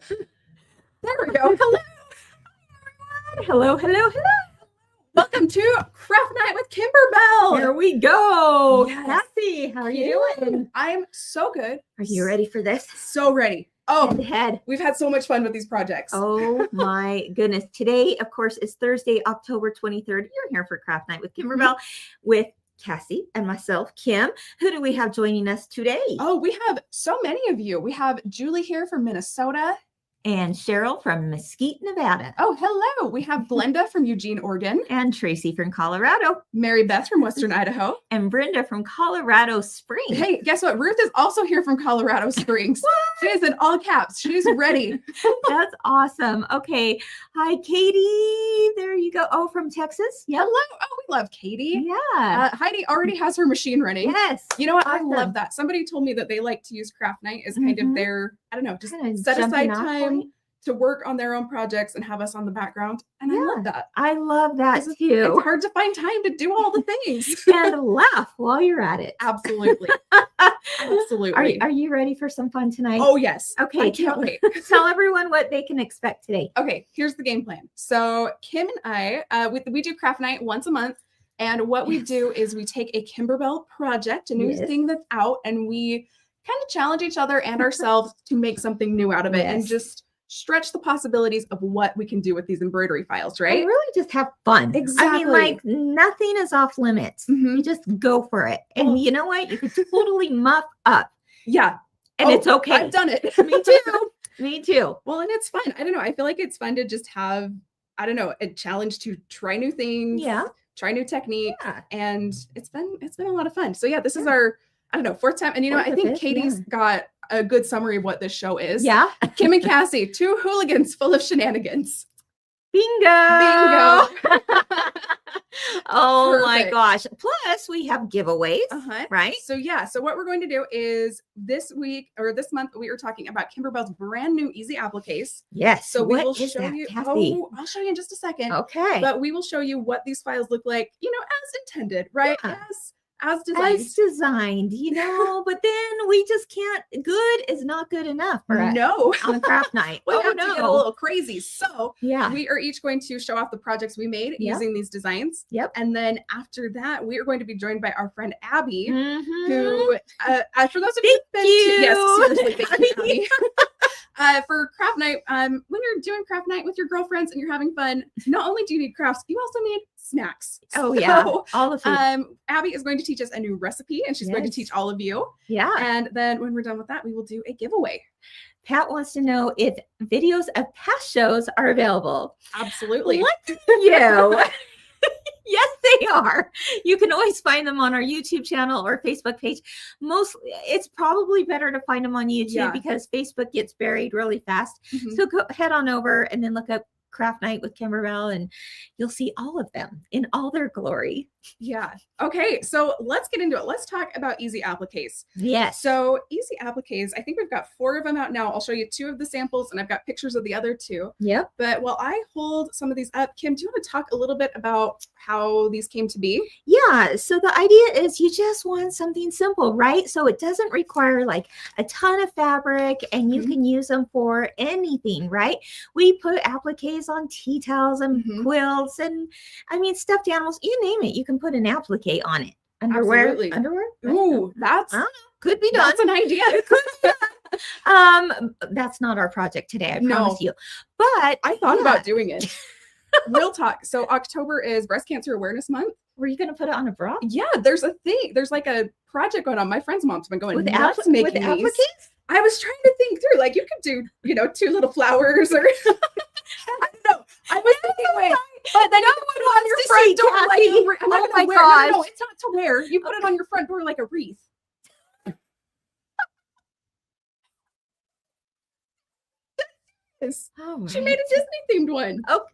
There we go. Hello. Hello, hello, hello. Welcome to Craft Night with Kimberbell. Here we go. Yes. Cassie, how are you doing? I'm so good. Are you ready for this? So ready. Oh, Head. we've had so much fun with these projects. Oh my goodness. Today, of course, is Thursday, October 23rd. You're here for Craft Night with Kimberbell with Cassie and myself, Kim. Who do we have joining us today? Oh, we have so many of you. We have Julie here from Minnesota. And Cheryl from Mesquite, Nevada. Oh, hello. We have Glenda from Eugene, Oregon. And Tracy from Colorado. Mary Beth from Western Idaho. And Brenda from Colorado Springs. Hey, guess what? Ruth is also here from Colorado Springs. She is in all caps. She's ready. That's awesome. Okay. Hi, Katie. There you go. Oh, from Texas. Yep. Hello. Oh, we love Katie. Yeah. Heidi already has her machine running. Yes. You know what? Awesome. I love that. Somebody told me that they like to use Craft Night as kind of their, I don't know, just Kinda set aside jumping off time point. to work on their own projects and have us on the background. And I love that. I love that It's too. hard to find time to do all the things. And laugh while you're at it. Absolutely. Absolutely. Are you ready for some fun tonight? Oh, yes. Okay, I can't wait. Tell everyone what they can expect today. Okay, here's the game plan. So Kim and I, we do Craft Night once a month. And what we do is we take a Kimberbell project, a new thing that's out, and we kind of challenge each other and ourselves to make something new out of it and just stretch the possibilities of what we can do with these embroidery files, right? And really just have fun. Exactly. I mean, like nothing is off limits. Mhm. You just go for it. And you know what? You can totally muff up. Yeah. And it's okay. I've done it. Me too. Me too. Well, and it's fun. I don't know. I feel like it's fun to just have, I don't know, a challenge to try new things. Yeah. Try new techniques. Yeah. And it's been a lot of fun. So yeah, this is our, I don't know, fourth time. And you know, Fourth I or think fifth, Katie's got a good summary of what this show is. Yeah. Kim and Cassie, two hooligans full of shenanigans. Bingo. Bingo. Oh my Perfect. gosh. Plus we have giveaways, right? So yeah, so what we're going to do is this week or this month we are talking about Kimberbell's brand new easy appliques. Yes. So we what will is show that, you. Cassie? Oh, I'll show you in just a second. Okay. But we will show you what these files look like, you know, as intended, right? Yeah. As designed. As designed, you know, but then we just can't. Good is not good enough for us No. on Craft Night. We Oh have to get a no. little crazy. So Yeah. we are each going to show off the projects we made using these designs. Yep. And then after that, we are going to be joined by our friend Abby, Mhm. who, for those of you who've been to, yes, seriously, thank you, Abby. For Craft Night, when you're doing Craft Night with your girlfriends and you're having fun, not only do you need crafts, you also need snacks. Oh yeah. So, All the food. Abby is going to teach us a new recipe, and she's going to Yes. teach all of you. Yeah. And then when we're done with that, we will do a giveaway. Pat wants to know if videos of past shows are available. Absolutely. What? You. Yes, they are. You can always find them on our YouTube channel or Facebook page. It's probably better to find them on YouTube because Facebook gets buried really fast. Mhm. So go head on over and then look up Craft Night with Kimberbell and you'll see all of them in all their glory. Yeah. Okay. So let's get into it. Let's talk about easy appliques. Yes. So easy appliques, I think we've got 4 of them out now. I'll show you 2 of the samples and I've got pictures of the other 2. Yep. But while I hold some of these up, Kim, do you want to talk a little bit about how these came to be? Yeah. So the idea is you just want something simple, right? So it doesn't require like a ton of fabric and you can use them for anything, right? We put appliques on tea towels and quilts and I mean, stuffed animals, you name it. You can put an applique on it. Underwear. Absolutely. Underwear. Ooh, that's I don't know. Could be done. That's an idea. That's not our project today, I No. promise you. But I thought about doing it. We'll talk. So October is Breast Cancer Awareness Month. were you gonna put it on a bra? Yeah, there's a thing. There's like a project going on. My friend's mom's been going With nuts making these. appliques? I was trying to think through, like you could do, you know, 2 little flowers or I don't know. I was thinking, wait, but then you put it on your to front see, door like Cassie. a I'm not Oh gonna my wear, no, no, no, gosh. it's not to wear. You put it on your front door like a wreath. Yes. Oh, She made a Disney themed one. Okay.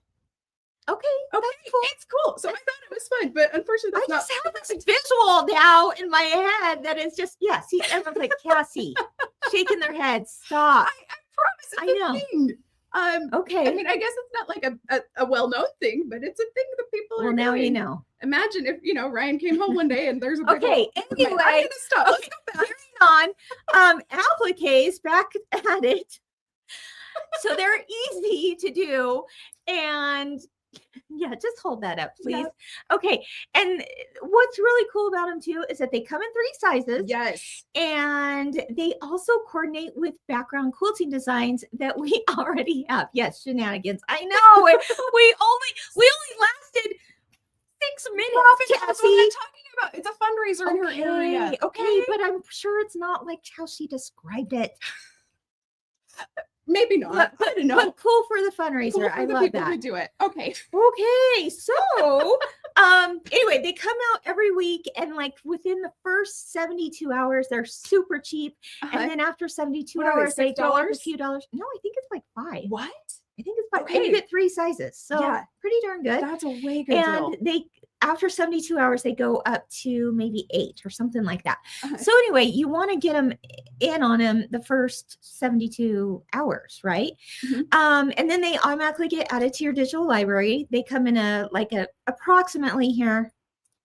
Okay, cool. it's cool. So I thought it was fun, but unfortunately, I that's just not. have this visual now in my head that is just, see, everyone's like, Cassie, shaking their heads. Stop. I promise. It's I a know. thing. Okay. I mean, I guess it's not like a well-known thing, but it's a thing that people are well, now you doing. know. Imagine if, you know, Ryan came home one day and there's a big Okay, hole. anyway, I'm gonna stop. Let's go back. Carrying on. Appliques, back at it. So they're easy to do. And yeah, just hold that up, please. Yep. Okay. And what's really cool about them too is that they come in 3 sizes. Yes. And they also coordinate with background quilting designs that we already have. Yes, shenanigans. I know. we only lasted 6 minutes. Cassie. That's what I'm talking about. It's a fundraiser in her area. Okay, but I'm sure it's not like how she described it. Maybe not. But, I don't know. But cool for the fundraiser. Cool for I the love people that. who do it. Okay. Okay. So anyway, they come out every week, and like within the first 72 hours, they're super cheap. And then after 72 hours, they go up a few dollars. No, I think it's like 5. What? I think it's 5. And you get 3 sizes. So pretty darn good. That's a way good deal. And after 72 hours, they go up to maybe 8 or something like that. So anyway, you want to get them in on them the first 72 hours, right? And then they automatically get added to your digital library. They come in a approximately here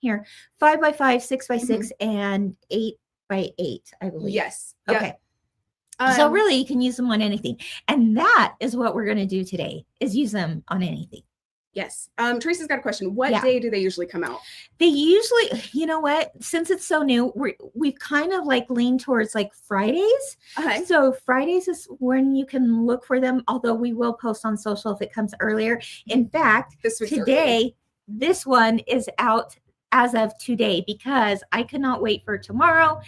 5x5, 6x6, and 8x8, I believe. Yes. Okay. So really, you can use them on anything. And that is what we're going to do today, is use them on anything. Yes. Tracy's got a question. What day do they usually come out? They usually, you know what, since it's so new, we've kind of like leaned towards like Fridays. So Fridays is when you can look for them, although we will post on social if it comes earlier. In fact, today, this one is out as of today because I could not wait for tomorrow.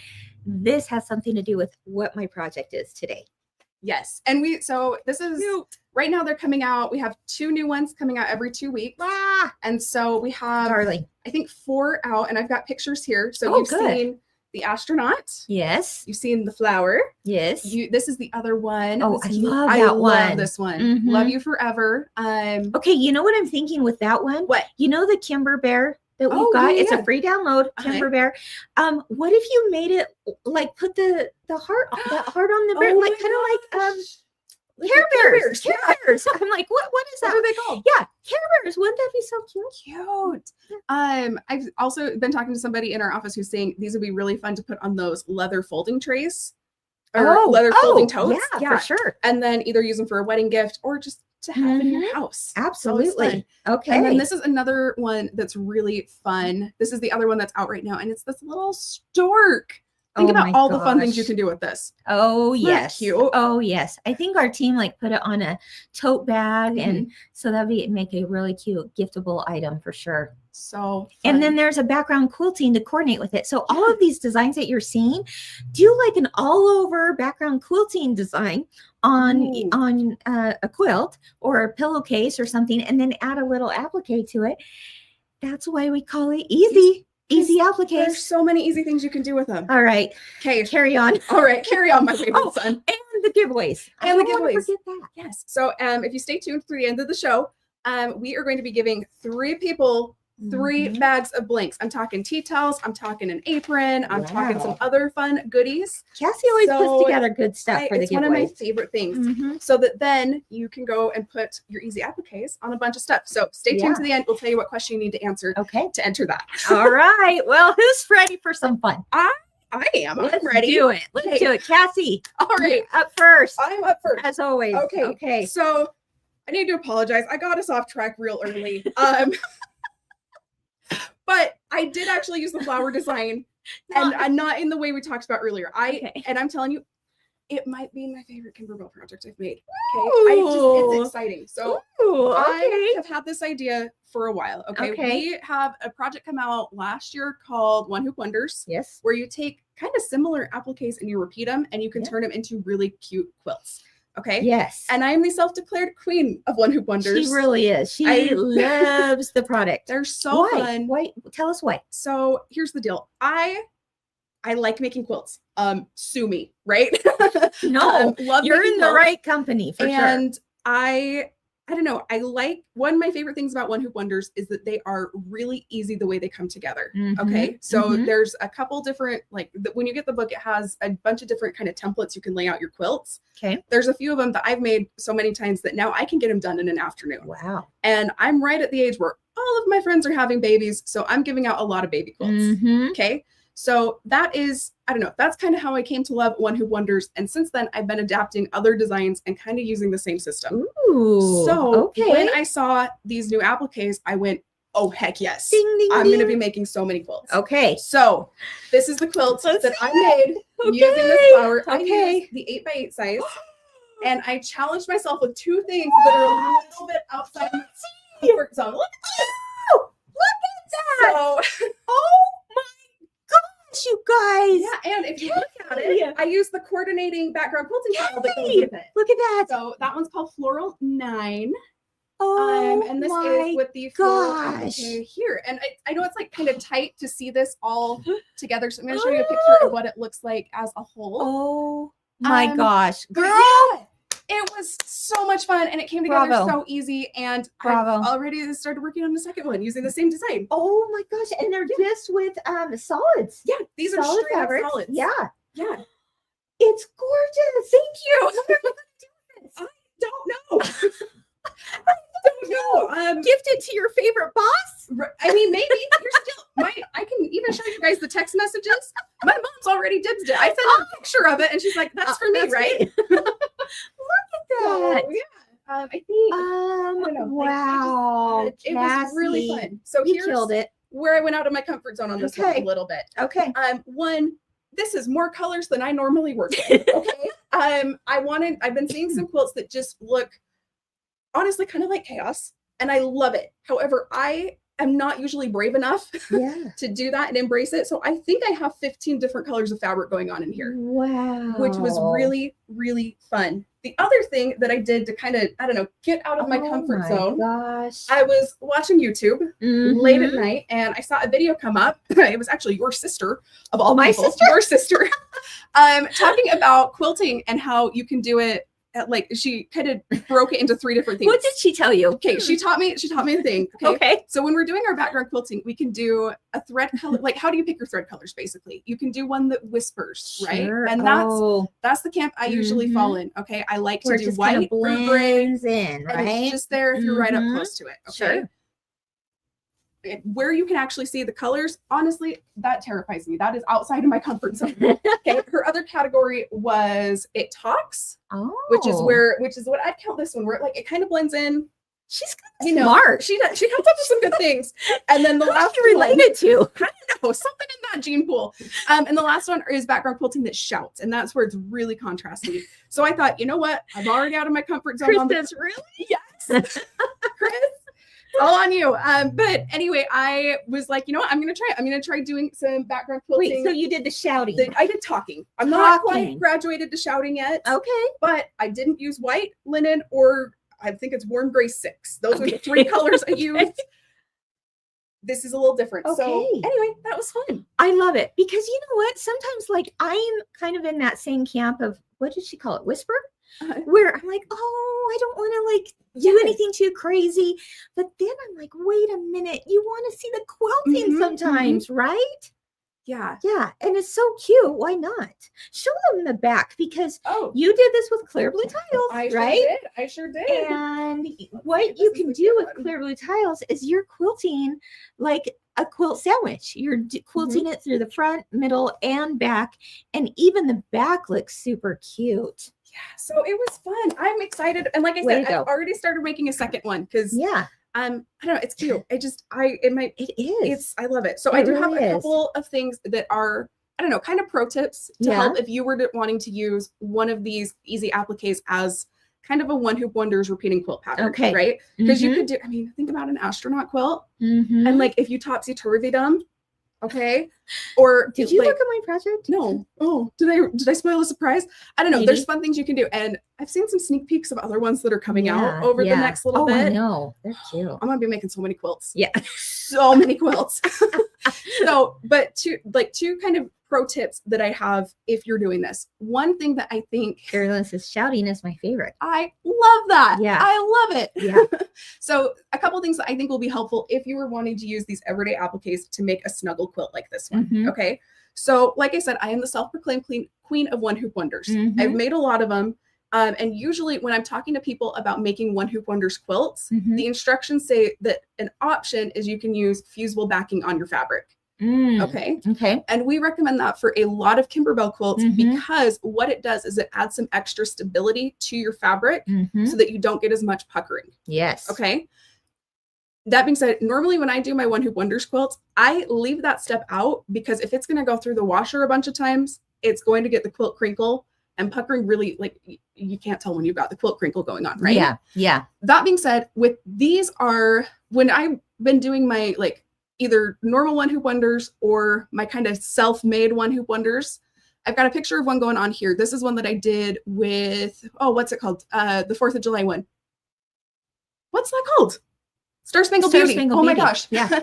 This has something to do with what my project is today. Yes. And this is right now they're coming out. We have 2 new ones coming out every 2 weeks. And so we have, I think 4 out, and I've got pictures here. So you've seen the astronaut. Yes. You've seen the flower. Yes. This is the other one. Oh, I love that one. I love this one. Love You Forever. Okay. You know what I'm thinking with that one? What? You know the Kimberbell that we've got? It's a free download, Kimberbell. What if you made it like put the heart, that heart on the bear, like kind of like Care Bears. Care Bears. I'm like, what is that? What are they called? Yeah, Care Bears. Wouldn't that be so cute? I've also been talking to somebody in our office who's saying these would be really fun to put on those leather folding trays or leather folding totes. Yeah, for sure. And then either use them for a wedding gift or just to have in your house. Absolutely. Okay. And then this is another one that's really fun. This is the other one that's out right now, and it's this little stork. Think about all the fun things you can do with this. Oh, yes. Cute. Oh, yes. I think our team put it on a tote bag, and so that'd make a really cute giftable item for sure. So fun. And then there's a background quilting to coordinate with it. So all of these designs that you're seeing, do like an all over background quilting design on a quilt or a pillowcase or something, and then add a little applique to it. That's why we call it easy appliques. There's so many easy things you can do with them. All right. Okay. Carry on. All right. Carry on, my favorite son. And the giveaways. And the giveaways. Forget that. Yes. So if you stay tuned through the end of the show, we are going to be giving 3 people 3 bags of blanks. I'm talking tea towels. I'm talking an apron. I'm talking some other fun goodies. Cassie always puts together good stuff for the giveaways. It's one of my favorite things. So that then you can go and put your easy appliques on a bunch of stuff. So stay tuned to the end. We'll tell you what question you need to answer to enter that. All right. Well, who's ready for some fun? I am. I'm ready. Do it. Let's do it. Cassie. All right. Up first. I'm up first. As always. Okay. So I need to apologize. I got us off track real early. But I did actually use the flower design and not in the way we talked about earlier. And I'm telling you, it might be my favorite Kimberbell project I've made. Okay. It's exciting. So I have had this idea for a while. Okay. We have a project come out last year called One Hoop Wonders. Yes. Where you take kind of similar appliques and you repeat them and you can turn them into really cute quilts. Okay. Yes. And I'm the self-declared queen of One Hoop Wonders. She really is. She loves the product. They're so fun. Why? Tell us why. So here's the deal. I like making quilts. Sue me, right? No, you're in the right company for sure. And I don't know. I like one of my favorite things about One Hoop Wonders is that they are really easy the way they come together. Okay. So there's a couple different, when you get the book, it has a bunch of different kind of templates you can lay out your quilts. Okay. There's a few of them that I've made so many times that now I can get them done in an afternoon. Wow. And I'm right at the age where all of my friends are having babies. So I'm giving out a lot of baby quilts. Okay. So that is, I don't know, that's kind of how I came to love One Hoop Wonders. And since then, I've been adapting other designs and kind of using the same system. Ooh, so okay. when I saw these new appliques, I went, oh, heck yes. Ding, ding, I'm ding. going to be making so many quilts. Okay. So this is the quilt that I made using this flower. I used the 8x8 size. And I challenged myself with two things that are a little bit outside my comfort zone. Look at this. Look at that. So, oh my gosh, you guys. Yeah, and if you look at it, I use the coordinating background quilting tile that goes with it. Look at that. So that one's called Floral 9. Oh, and this my is with the floral applique here. And I know it's like kind of tight to see this all together. So I'm going to show you a picture of what it looks like as a whole. Oh my gosh, girl. Yeah, it was so much fun and it came together Bravo. so easy. And Bravo. I've already started working on the second one using the same design. Oh my gosh. And they're just with solids. Yeah, these are solid straight up fabrics. solids. Yeah. Yeah. It's gorgeous. Thank you. I don't know. I don't know. Gift it to your favorite boss. I mean, maybe you're still I can even show you guys the text messages. My mom's already did it. I sent her a picture of it and she's like, that's for me, that's right? Me. Look at that. So, yeah. I think I don't know, wow. it was really fun. So you here's killed it. where I went out of my comfort zone on this one a little bit. Okay. One, this is more colors than I normally work with. Okay. I've been seeing some quilts that just look honestly kind of like chaos and I love it. However, I am not usually brave enough to do that and embrace it. So I think I have 15 different colors of fabric going on in here. Wow. Which was really, really fun. The other thing that I did to kind of, I don't know, get out of my comfort zone. Gosh. I was watching YouTube late at night and I saw a video come up. It was actually your sister of all my people, sister? your sister, talking about quilting and how you can do it. Like she kind of broke it into 3 different things. What did she tell you? Okay, she taught me a thing. Okay. So when we're doing our background quilting, we can do a thread color. Like, how do you pick your thread colors? Basically, you can do one that whispers, right? And that's the camp I usually fall in. Okay, I like to do white or gray, in, right? And it's just there if you're right up close to it. Okay. Sure. Where you can actually see the colors, honestly, that terrifies me. That is outside of my comfort zone. Okay. Her other category was It Talks, which is what I'd count this one, where it kind of blends in. She's smart. She comes up with some good things. And then the last one related to, I don't know, something in that gene pool. And the last one is background quilting that shouts, and that's where it's really contrasty. So I thought, you know what? I'm already out of my comfort zone. Chris, really? Yes. Chris. All on you. But anyway, I was like, you know what? I'm going to try doing some background quilting. Wait, so you did the shouting. I did talking. I'm not quite graduated to shouting yet. Okay. But I didn't use white, linen, or I think it's warm gray 6. Those are the 3 colors I used. This is a little different. Okay. So anyway, that was fun. I love it because you know what? Sometimes I'm kind of in that same camp of, what did she call it? Whisper? Where I'm like, oh, I don't want to do anything too crazy. But then I'm like, wait a minute, you want to see the quilting sometimes, right? Yeah. Yeah. And it's so cute. Why not? Show them the back because you did this with clear blue tiles, right? I sure did. And what you can do with clear blue tiles is you're quilting like a quilt sandwich. You're quilting it through the front, middle, and back. And even the back looks super cute. Yeah, so it was fun. I'm excited. And like I said, I've already started making a second one because I don't know, it's cute. I love it. So I do have a couple of things that are, I don't know, kind of pro tips to help if you were wanting to use one of these easy appliques as kind of a One Hoop Wonders repeating quilt pattern, right? Because you could do, think about an astronaut quilt and if you topsy-turvy them, or did you look at my project? No. Oh, did I spoil a surprise? I don't know. Maybe. There's fun things you can do, and I've seen some sneak peeks of other ones that are coming out over the next little bit. I know, they're cute. I'm gonna be making so many quilts. Yeah, so many quilts. But two kind of pro tips that I have if you're doing this. One thing that I think Carolyn says shouting is my favorite. I love that. Yeah, I love it. Yeah. So a couple things that I think will be helpful if you were wanting to use these everyday appliques to make a snuggle quilt like this one. Okay. So like I said, I am the self-proclaimed queen of One Hoop Wonders. I've made a lot of them. And usually when I'm talking to people about making One Hoop Wonders quilts, the instructions say that an option is you can use fusible backing on your fabric. Okay. Okay. And we recommend that for a lot of Kimberbell quilts because what it does is it adds some extra stability to your fabric so that you don't get as much puckering. Yes. Okay. That being said, normally when I do my One Hoop Wonders quilts, I leave that step out because if it's going to go through the washer a bunch of times, it's going to get the quilt crinkle, and puckering really, like, you can't tell when you've got the quilt crinkle going on, right? Yeah. Yeah. That being said, with these when I've been doing my like either normal One Hoop Wonders or my kind of self-made One Hoop Wonders, I've got a picture of one going on here. This is one that I did with, what's it called? The 4th of July one. What's that called? Star Spangled Beauty. Oh my gosh. Yeah.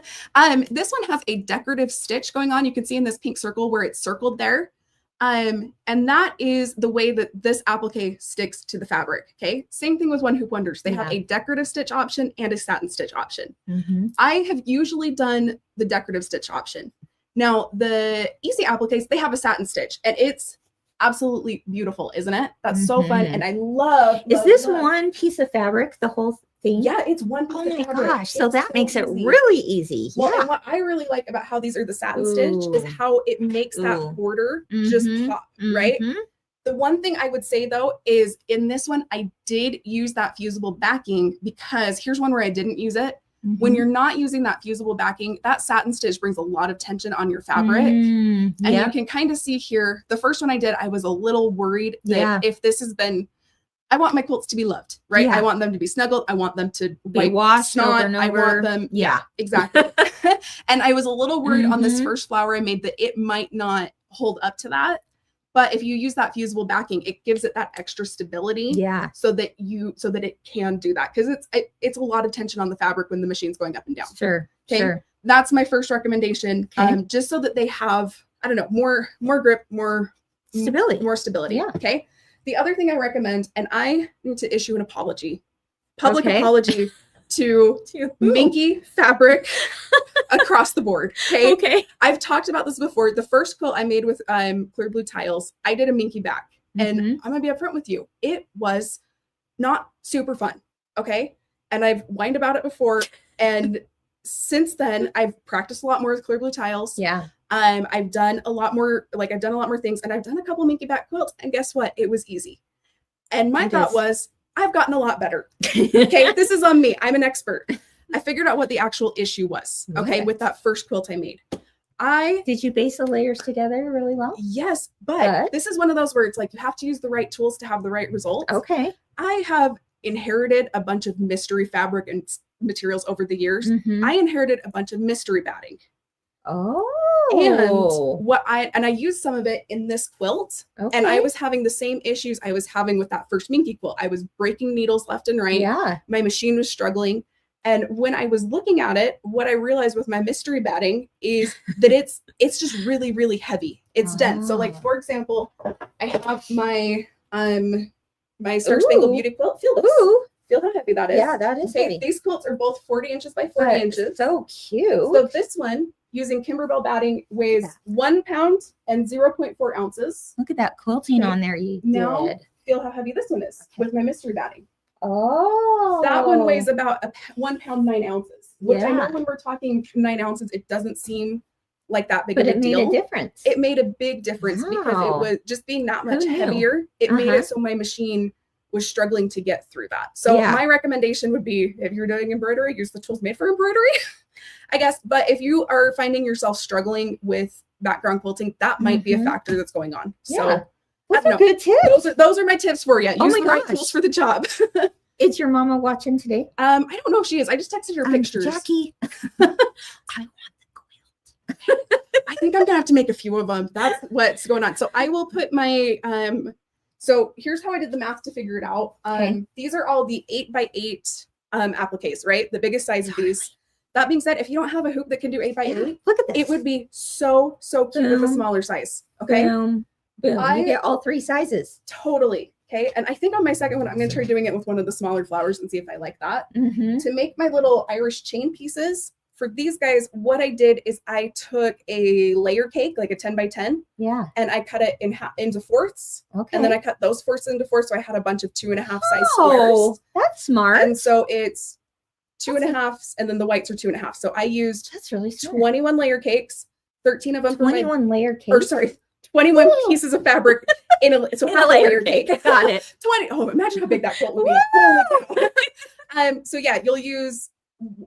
This one has a decorative stitch going on. You can see in this pink circle where it's circled there. And that is the way that this applique sticks to the fabric. Okay. Same thing with One Hoop Wonders. They have a decorative stitch option and a satin stitch option. I have usually done the decorative stitch option. Now the easy appliques, they have a satin stitch and it's absolutely beautiful, isn't it? That's so fun. And I love. Is this one piece of fabric, the whole thing? Yeah, it's one piece of fabric. Gosh. So that makes it really easy. Well, and what I really like about how these are the satin stitch is how it makes that border just pop, right? The one thing I would say though is in this one, I did use that fusible backing because here's one where I didn't use it. When you're not using that fusible backing, that satin stitch brings a lot of tension on your fabric. And you can kind of see here, the first one I did, I was a little worried that if this has been, I want my quilts to be loved, right? I want them to be snuggled. I want them to be washed over and over. I want them. Yeah, exactly. And I was a little worried on this first flower I made that it might not hold up to that. But if you use that fusible backing, it gives it that extra stability. Yeah. So that it can do that. Because it's a lot of tension on the fabric when the machine's going up and down. Sure. Okay. Sure. That's my first recommendation. Just so that they have, I don't know, more grip, more stability. Yeah. Okay. The other thing I recommend, and I need to issue an apology, public apology to Minky fabric across the board. Okay. I've talked about this before. The first quilt I made with clear blue tiles, I did a Minky back. And I'm gonna be upfront with you. It was not super fun. Okay. And I've whined about it before. And since then, I've practiced a lot more with clear blue tiles. Yeah. I've done a lot more things, and I've done a couple Minky back quilts, and guess what? It was easy. And my thought was, I've gotten a lot better. Okay, this is on me. I'm an expert. I figured out what the actual issue was. Okay, with that first quilt I made. Did you base the layers together really well? Yes, but this is one of those where it's like you have to use the right tools to have the right results. Okay. I have inherited a bunch of mystery fabric and materials over the years. I inherited a bunch of mystery batting. Oh. And I used some of it in this quilt. Okay. And I was having the same issues I was having with that first Minky quilt. I was breaking needles left and right. Yeah. My machine was struggling. And when I was looking at it, what I realized with my mystery batting is that it's just really, really heavy. It's dense. So like, for example, I have my Star Spangled Beauty quilt. Feel how heavy that is. Yeah, that is heavy. These quilts are both 40 inches by 40 inches. So cute. So this one, using Kimberbell batting, weighs 1 pound and 0.4 ounces. Look at that quilting on there. Now, feel how heavy this one is with my mystery batting. Oh. That one weighs about 1 pound 9 ounces, which I know when we're talking 9 ounces, it doesn't seem like that big of a deal. But it made a difference. It made a big difference because it was just being that much heavier. It made it so my machine was struggling to get through that. So my recommendation would be, if you're doing embroidery, use the tools made for embroidery, I guess. But if you are finding yourself struggling with background quilting, that might be a factor that's going on. So those are good tips. Those are my tips for you. Use the right tools for the job. Is your mama watching today? I don't know if she is. I just texted her pictures. Jackie, I want the quilt. I think I'm gonna have to make a few of them. That's what's going on. So I will put my so here's how I did the math to figure it out. These are all the 8x8 appliques, right? The biggest size of these. That being said, if you don't have a hoop that can do 8x8, look at this. It would be so cute with a smaller size. Okay. Boom. You get all 3 sizes. Totally. Okay. And I think on my second one, I'm going to try doing it with one of the smaller flowers and see if I like that. To make my little Irish chain pieces for these guys, what I did is I took a layer cake, like a 10x10. Yeah. And I cut it into fourths. Okay. And then I cut those fourths into fourths. So I had a bunch of 2.5 size squares. That's smart. And so it's 2.5, and then the whites are 2.5. So I used that's really smart. 21 layer cakes. 13 of them for 21 layer cake. or sorry, 21 pieces of fabric in a layer cake. Got it. 20. Oh, imagine how big that quilt would be. Holy cow. So yeah, you'll use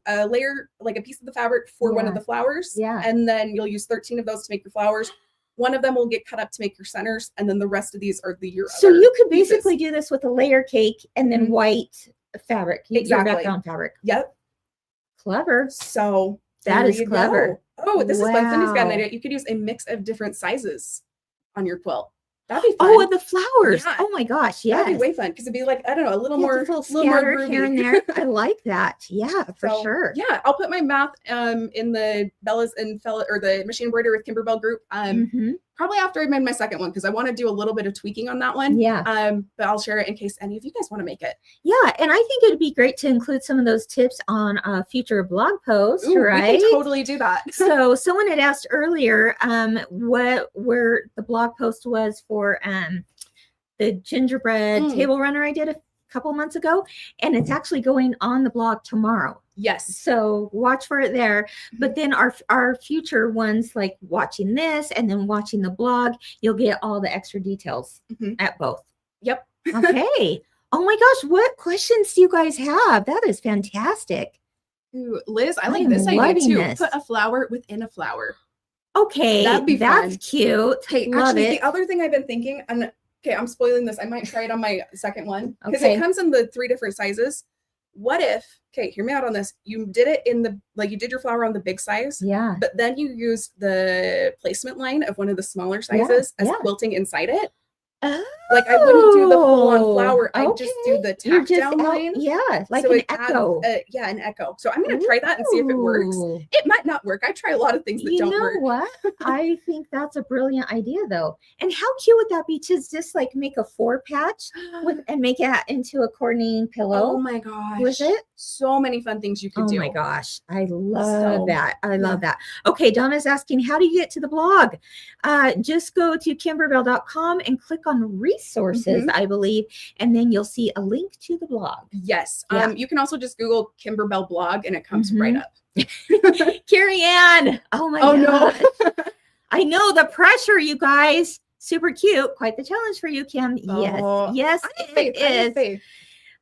a layer, like a piece of the fabric for one of the flowers. Yeah. And then you'll use 13 of those to make your flowers. One of them will get cut up to make your centers, and then the rest of these are your So you could basically do this with a layer cake and then white fabric, your background fabric. Yep. Clever. So that is clever. Oh, this is fun. Cindy's got an idea. You could use a mix of different sizes on your quilt. That'd be fun. Oh, and the flowers. Yeah. Oh my gosh. Yeah. That'd be way fun because it'd be like, I don't know, a little more scattered here and there. I like that. Yeah, for sure. Yeah. I'll put my math in the Bella's and or the Machine Embroidery with Kimberbell group. Probably after I made my second one because I want to do a little bit of tweaking on that one. Yeah. But I'll share it in case any of you guys want to make it. Yeah, and I think it'd be great to include some of those tips on a future blog post, right? We can totally do that. So someone had asked earlier where the blog post was for the gingerbread table runner I did a couple months ago, and it's actually going on the blog tomorrow. Yes. So watch for it there. But then our future ones, like watching this and then watching the blog, you'll get all the extra details at both. Yep. Okay. Oh my gosh, what questions do you guys have? That is fantastic. Ooh, Liz, I like this idea too. Put a flower within a flower. Okay, that's cute. Hey, actually, the other thing I've been thinking, and okay, I'm spoiling this. I might try it on my second one because it comes in the 3 different sizes. What if, okay, hear me out on this. You did it in you did your flower on the big size. Yeah. But then you used the placement line of one of the smaller sizes as quilting inside it. Oh. Like I wouldn't do the full on flower. I just do the tack down line. Yeah, like so an echo. An echo. So I'm going to try that and see if it works. It might not work. I try a lot of things that don't work. You know what? I think that's a brilliant idea though. And how cute would that be to just like make a 4 patch and make it into a coordinating pillow? Oh my gosh. Was it? So many fun things you could do. Oh my gosh. I love that. I love that. Okay, Donna's asking, how do you get to the blog? Just go to kimberbell.com and click on resources, I believe, and then you'll see a link to the blog. Yes. You can also just Google Kimberbell blog and it comes right up. Carrie Ann. Oh my god. No. I know the pressure, you guys. Super cute. Quite the challenge for you, Kim. Yes, it is. Okay.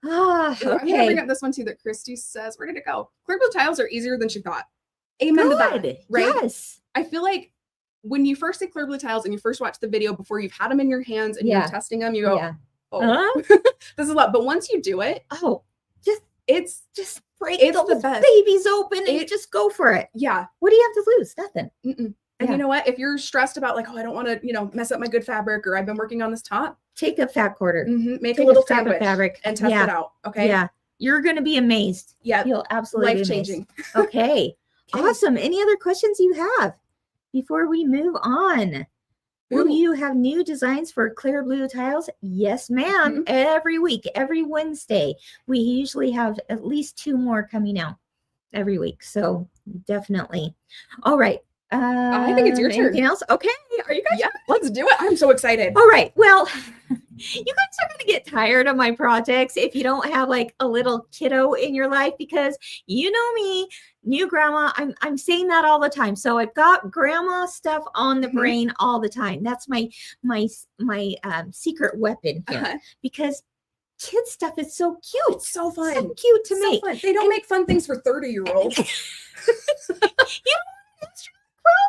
I'm gonna bring up this one too that Christy says. Where did it go? Clear blue tiles are easier than she thought. Amen to that. Right? Yes. I feel like when you first see clear blue tiles and you first watch the video before you've had them in your hands and you're testing them, you go, this is a lot. But once you do it, just break those babies open and just go for it. Yeah. What do you have to lose? Nothing. And you know what? If you're stressed about like, I don't want to, mess up my good fabric, or I've been working on this top, take a fat quarter, make a little sandwich fabric and test it out. Okay. Yeah. You're going to be amazed. Yeah. You'll absolutely life changing. Okay. Awesome. Any other questions you have before we move on? Will you have new designs for clear blue tiles? Yes, ma'am. Every week, every Wednesday, we usually have at least 2 more coming out every week. So definitely. All right. I think it's your turn. Anything else? Okay. Are you guys? Yeah, let's do it. I'm so excited. All right. Well, you guys are going to get tired of my projects if you don't have like a little kiddo in your life, because you know me, new grandma, I'm saying that all the time. So I've got grandma stuff on the brain all the time. That's my secret weapon here, because kid stuff is so cute. It's so fun. So cute to make. Fun. They don't make fun things for 30-year-olds. You know,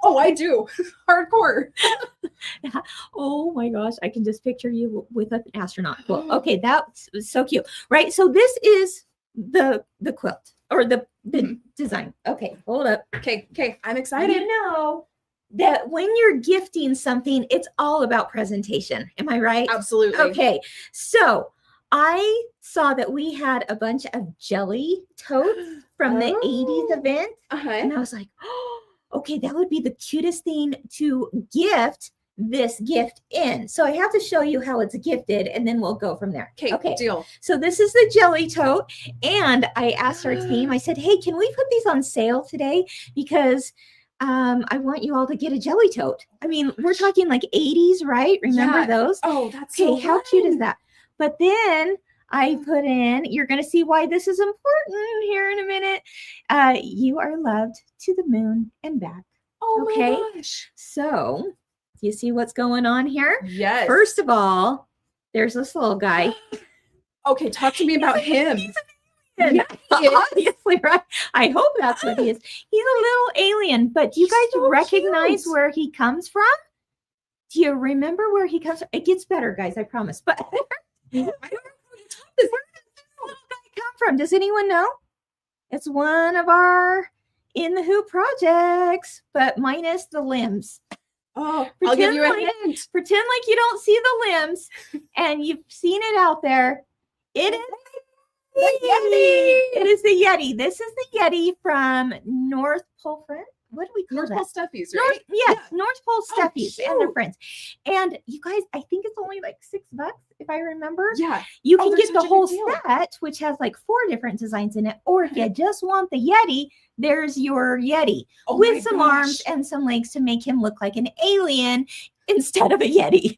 oh, I do. Hardcore. Oh my gosh. I can just picture you with an astronaut quilt. Okay. That's so cute. Right. So this is the quilt or the design. Okay. Hold up. Okay. I'm excited. You know that when you're gifting something, it's all about presentation. Am I right? Absolutely. Okay. So I saw that we had a bunch of jelly totes from the 80s event. And I was like, okay, that would be the cutest thing to gift this gift in. So I have to show you how it's gifted, and then we'll go from there. Okay. Deal. So this is the jelly tote, and I asked our team, I said, hey, can we put these on sale today? Because I want you all to get a jelly tote. I mean, we're talking like 80s, right? Remember those? Oh, that's okay. How cute is that? But then I put in, you're going to see why this is important here in a minute. You are loved to the moon and back. Oh Okay. my gosh. So, do you see what's going on here? Yes. First of all, there's this little guy. Okay, talk to me about him. And Yeah, he is. obviously, right? I hope that's what he is. He's a little alien, but do you guys So recognize cute. where he comes from? Do you remember where he comes from? It gets better, guys, I promise. But where does this little guy come from? Does anyone know? It's one of our In the Hoop projects, but minus the limbs. Oh, I'll give you a hint. Pretend like you don't see the limbs and you've seen it out there. It is the Yeti. It is the Yeti. This is the Yeti from North Pole Friends. What do we call North that? Pole Stuffies, right? North Pole Stuffies and their cute. friends. And you guys, I think it's only like $6 if I remember. Yeah. You can they're get the such a whole good deal. set, which has like 4 different designs in it. Or if you just want the Yeti, there's your Yeti Oh my with some arms gosh. and some legs to make him look like an alien instead of a Yeti.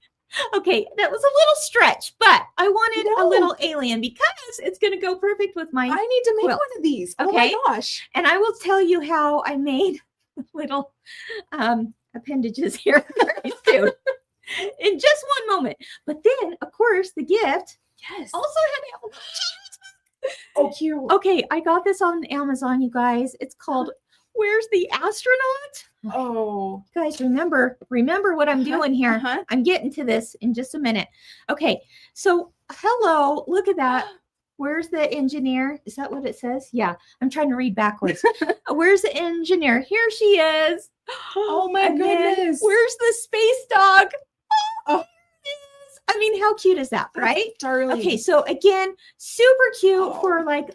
Okay, that was a little stretch, but I wanted a No. little alien because it's going to go perfect with my I need to make quilt. one of these. Okay. Oh my gosh. And I will tell you how I made little appendages here very soon in just one moment. But then, of course, the gift Yes. also had to have a little Oh, cute. Okay, I got this on Amazon, you guys. It's called Where's the Astronaut? Oh. Guys, remember what I'm doing here. Uh-huh. I'm getting to this in just a minute. Okay, so hello, look at that. Where's the engineer? Is that what it says? Yeah, I'm trying to read backwards. Where's the engineer? Here she is. Oh my And then goodness. where's the space dog? Oh. I mean, how cute is that, right? Darling. Okay, so again, super cute Oh. for like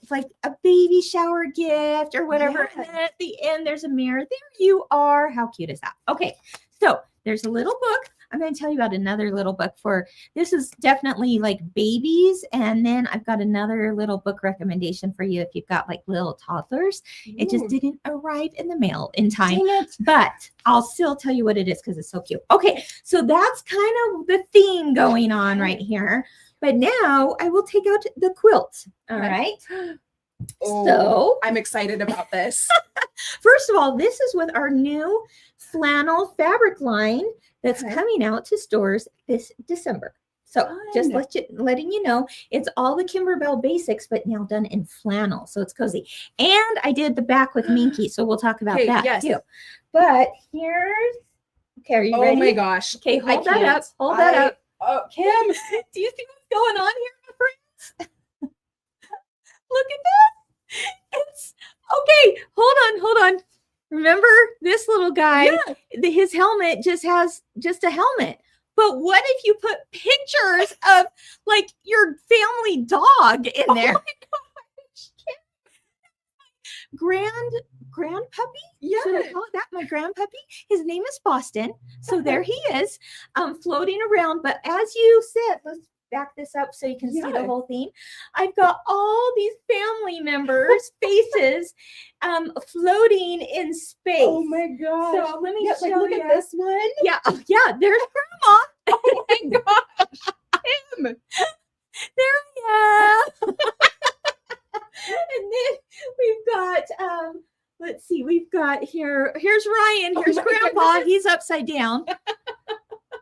a baby shower gift or whatever. Yeah. And then at the end, there's a mirror. There you are. How cute is that? Okay, so there's a little book. I'm going to tell you about another little book for this is definitely like babies. And then I've got another little book recommendation for you if you've got like little toddlers. It just Ooh. didn't arrive in the mail in time. Dang it. But I'll still tell you what it is because it's so cute. Okay, so that's kind of the theme going on right here. But now I will take out the quilt. All Okay. right. Oh, So I'm excited about this. first of all, this is with our new flannel fabric line that's Okay. coming out to stores this December. So just Fun. letting you know, it's all the Kimberbell basics, but now done in flannel. So it's cozy. And I did the back with Minky. So we'll talk about Okay, that yes. too. But here's, okay, are you Oh ready? my gosh. Okay, I hold that up. can't. Hold that up. Oh, Kim. Do you see what's going on here, my friends? Look at that. It's okay. Hold on. Remember this little guy? Yeah. His helmet just has just a helmet. But what if you put pictures of like your family dog in Oh there? my gosh. Grand puppy? Yeah. Should I call it that? My grand puppy. His name is Boston. So there he is, floating around. But as you sit, let's back this up so you can see the Yeah. whole thing. I've got all these family members' faces floating in space. Oh my gosh. So let me Yeah, show like, look you. at this one. Yeah, yeah. There's Grandma. Oh my gosh. Kim. There I am. And then we've got let's see, we've got here's Ryan, Oh here's my Grandpa. goodness. He's upside down.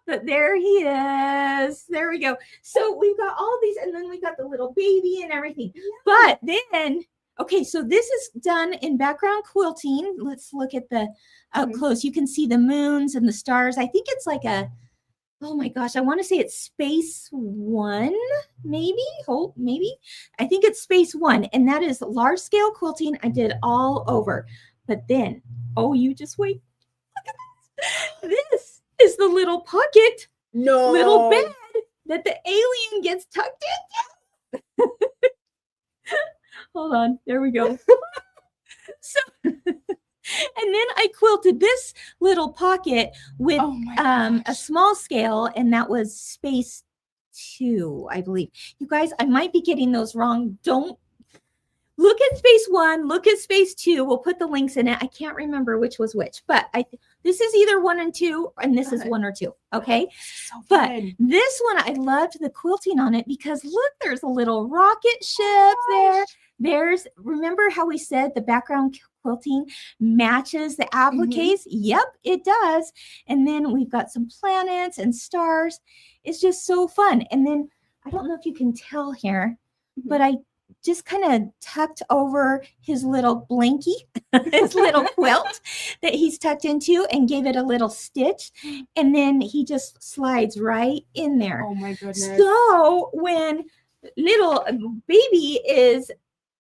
But there he is. There we go. So we've got all these, and then we got the little baby and everything. But then, okay, so this is done in background quilting. Let's look at the up Mhm. close. You can see the moons and the stars. I think it's like oh my gosh, I want to say it's Space One, maybe. Hope, maybe. I think it's Space One, and that is large scale quilting. I did all over. But then, oh, you just wait. Look at this. This is the little pocket, No. little bed that the alien gets tucked in. Hold on. There we go. So, and then I quilted this little pocket with Oh my a gosh. small scale, and that was Space 2, I believe. You guys, I might be getting those wrong. Don't look at Space 1, look at Space 2. We'll put the links in it. I can't remember which was which, but this is either 1 and 2, and this is Okay. 1 or 2. Okay. So But fun. this one, I loved the quilting on it because look, there's a little rocket ship there. Remember how we said the background quilting matches the appliques. Yep, it does. And then we've got some planets and stars. It's just so fun. And then I don't know if you can tell here, but I just kind of tucked over his little blankie, his little quilt that he's tucked into, and gave it a little stitch. And then he just slides right in there. Oh my goodness. So when little baby is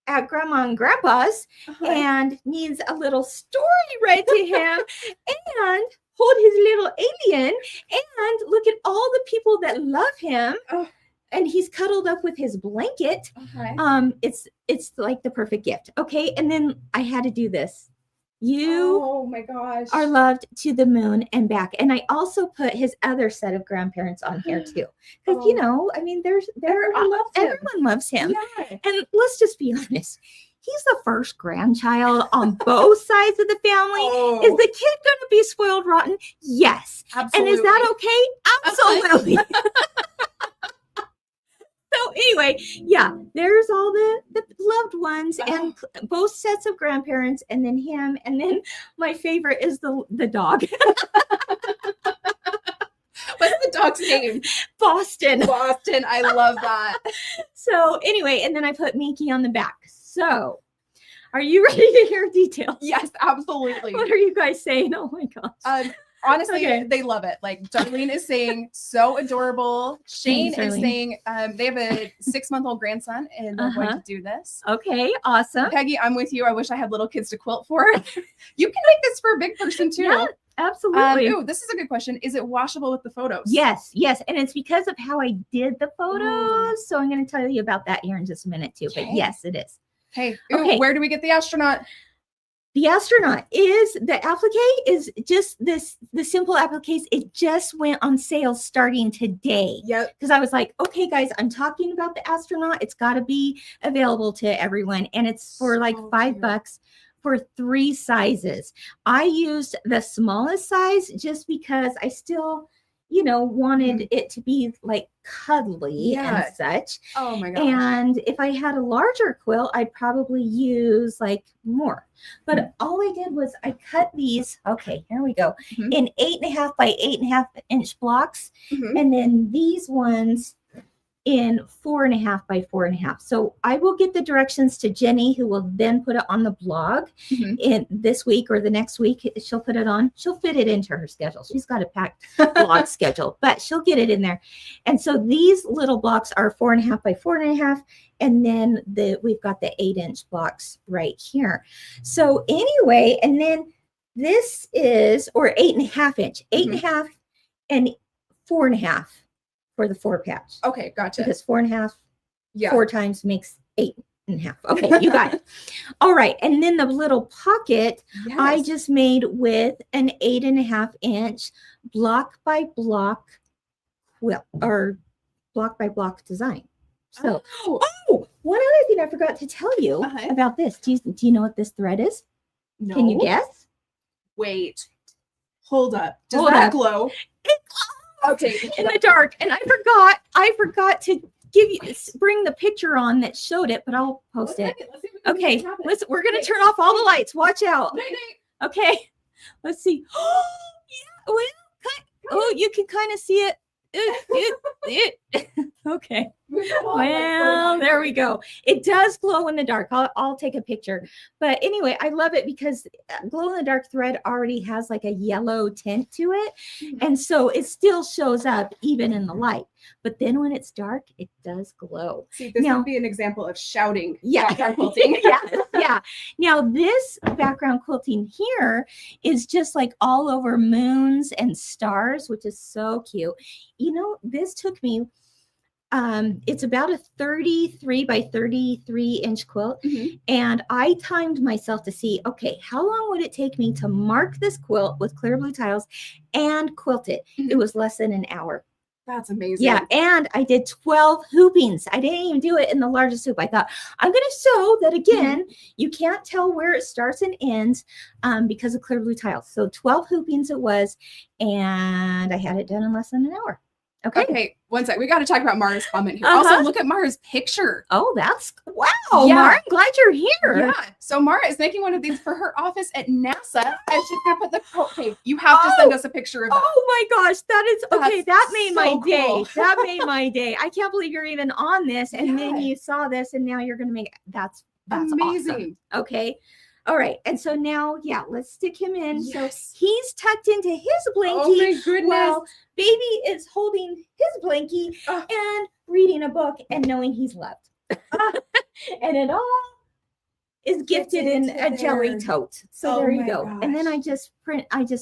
at grandma and grandpa's and needs a little story read to him and hold his little alien and look at all the people that love him, and he's cuddled up with his blanket, it's like the perfect gift. Okay. And then I had to do this. You oh my gosh, are loved to the moon and back. And I also put his other set of grandparents on here too. Because you know, I mean, everyone loves him. Yeah. And let's just be honest. He's the first grandchild on both sides of the family. Is the kid going to be spoiled rotten? Yes. Absolutely. And is that okay? Absolutely. So anyway, yeah, there's all the loved ones and both sets of grandparents, and then him, and then my favorite is the dog. What's the dog's name? Boston. Boston. I love that. So anyway, and then I put Minky on the back. So are you ready to hear details? Yes, absolutely. What are you guys saying? Oh my gosh. Honestly, they love it. Like Darlene is saying, so adorable. Shane is saying they have a 6-month-old grandson and they're going to do this. Okay, awesome. Peggy, I'm with you. I wish I had little kids to quilt for. You can make this for a big person too. Yeah, absolutely. This is a good question. Is it washable with the photos? Yes. And it's because of how I did the photos. So I'm going to tell you about that here in just a minute too. Okay. But yes, it is. Okay. Where do we get the astronaut? The astronaut is the applique is just the simple appliques. It just went on sale starting today. Yep. Because I was like, okay, guys, I'm talking about the astronaut. It's got to be available to everyone. And it's for like $5 for 3 sizes. I used the smallest size just because I still, wanted it to be like cuddly and such. Oh my gosh. And if I had a larger quilt, I'd probably use like more. But all I did was I cut these. Okay, here we go. In 8.5 by 8.5 inch blocks. And then these ones in 4.5 by 4.5. So I will get the directions to Jenny, who will then put it on the blog in this week or the next week. She'll put it on. She'll fit it into her schedule. She's got a packed blog schedule, but she'll get it in there. And so these little blocks are 4.5 by 4.5. And then we've got the 8-inch blocks right here. So anyway, and then this is, or 8.5 inch, 8.5 and 4.5. For the 4 patch. Okay, gotcha. Because 4.5, 4 times makes 8.5. Okay, you got it. All right, and then the little pocket I just made with an 8.5 inch block by block quilt or block by block design. So, one other thing I forgot to tell you about this. Do you know what this thread is? No. Can you guess? Wait, hold up. Does that glow? It glows. Okay, in the dark, and I forgot to bring the picture on that showed it, but I'll post it. Okay, we're gonna turn off all the lights. Watch out. Okay, let's see. Oh, yeah. Well, you can kind of see it. Okay. Well, there we go. It does glow in the dark. I'll take a picture. But anyway, I love it because glow in the dark thread already has like a yellow tint to it. And so it still shows up even in the light. But then when it's dark, it does glow. See, this would be an example of shouting. Background quilting. Yeah. Now this background quilting here is just like all over moons and stars, which is so cute. This took me, it's about a 33 by 33 inch quilt. And I timed myself to see, okay, how long would it take me to mark this quilt with clear blue tiles and quilt it? It was less than an hour. That's amazing. Yeah, and I did 12 hoopings. I didn't even do it in the largest hoop. I thought, I'm going to show that, again, you can't tell where it starts and ends because of clear blue tiles. So 12 hoopings it was, and I had it done in less than an hour. Okay. Okay, one sec. We got to talk about Mara's comment here. Uh-huh. Also, look at Mara's picture. Oh, that's wow. Yeah. Mara, I'm glad you're here. Yeah. So Mara is making one of these for her office at NASA, and she's gonna put the quote tape. You have to send us a picture of that. Oh my gosh, that is okay. That made my so day. cool. That made my day. I can't believe you're even on this, and then Yeah. you saw this, and now you're gonna make that's amazing. Awesome. Okay. All right. And so now, yeah, let's stick him in. Yes. So he's tucked into his blankie. Oh my goodness. While baby is holding his blankie and reading a book and knowing he's loved. And it all is gifted in a jelly tote. So there you go. And then I just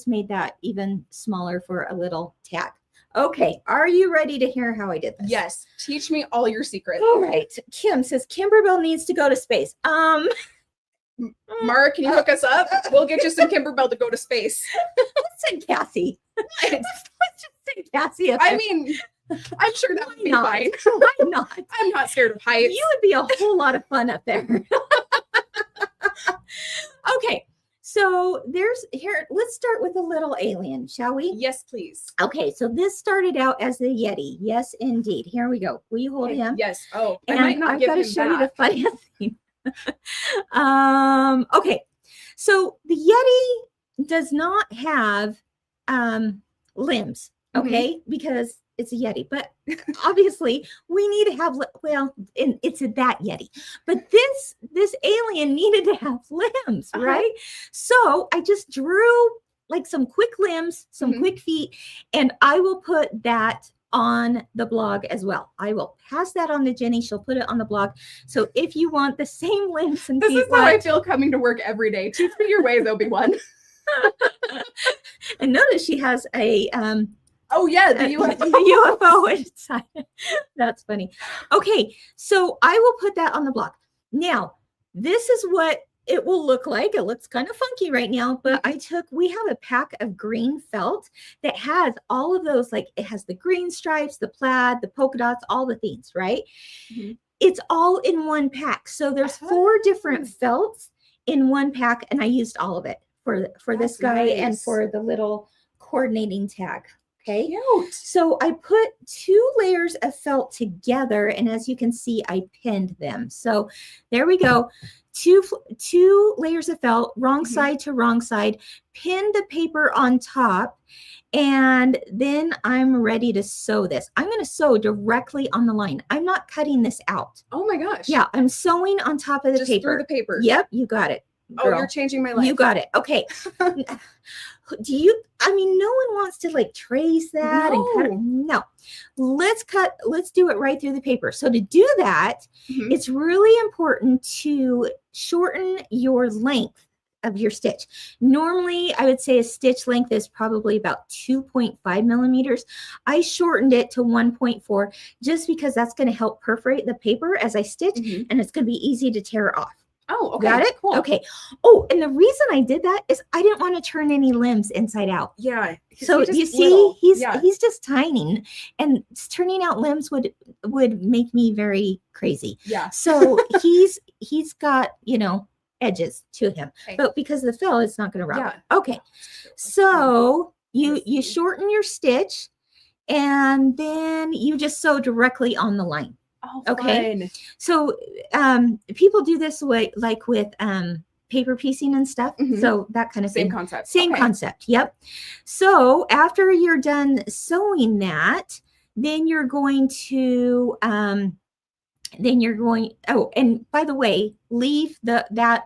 made that even smaller for a little tag. Okay, are you ready to hear how I did this? Yes. Teach me all your secrets. All right. Kim says Kimberbell needs to go to space. Mara, can you hook us up? We'll get you some Kimberbell to go to space. Let's send Cassie. Let's just send Cassie up there. I mean, I'm sure that would be fine. Why not? I'm not scared of heights. You would be a whole lot of fun up there. Okay, so let's start with a little alien, shall we? Yes, please. Okay, so this started out as the Yeti. Yes, indeed. Here we go. Will you hold him? Yes. Oh, and I might not I've give got to him show you the back. funniest thing. Okay, so the Yeti does not have limbs, okay, because it's a Yeti, but obviously we need to have, it's that Yeti, but this alien needed to have limbs, right? So I just drew like some quick limbs, some quick feet, and I will put that on the blog as well. I will pass that on to Jenny. She'll put it on the blog. So if you want the same limbs and feet, this is how I feel coming to work every day. Teach me your ways, Obi-Wan. And notice she has a oh yeah, the UFO. The UFO inside. That's funny. Okay, so I will put that on the blog. Now, this is what it will look like. It looks kind of funky right now, but we have a pack of green felt that has all of those, like it has the green stripes, the plaid, the polka dots, all the things, right? It's all in one pack. So there's 4 different felts in one pack, and I used all of it for this guy and for the little coordinating tag. Okay. Cute. So I put 2 layers of felt together, and as you can see, I pinned them. So there we go. Two layers of felt, wrong side to wrong side, pin the paper on top, and then I'm ready to sew this. I'm going to sew directly on the line. I'm not cutting this out. Oh my gosh. Yeah, I'm sewing on top of the Just paper. through the paper. Yep, you got it. Girl. Oh, you're changing my life. You got it. Okay. I mean, no one wants to like trace that and cut it. No. Let's do it right through the paper. So to do that, it's really important to shorten your length of your stitch. Normally, I would say a stitch length is probably about 2.5 millimeters. I shortened it to 1.4 just because that's going to help perforate the paper as I stitch, and it's going to be easy to tear off. Oh, okay. Got it? Cool. Okay. Oh, and the reason I did that is I didn't want to turn any limbs inside out. Yeah. So you see, he's just tiny, and turning out limbs would make me very crazy. Yeah. So he's got, edges to him, but because of the fill, it's not going to rub. Yeah. Okay. So you shorten your stitch, and then you just sew directly on the line. Oh, okay. fun. So people do this way, like with paper piecing and stuff. So that kind of Same thing. concept. Same concept. Yep. So after you're done sewing that, then you're going to oh, and by the way, leave that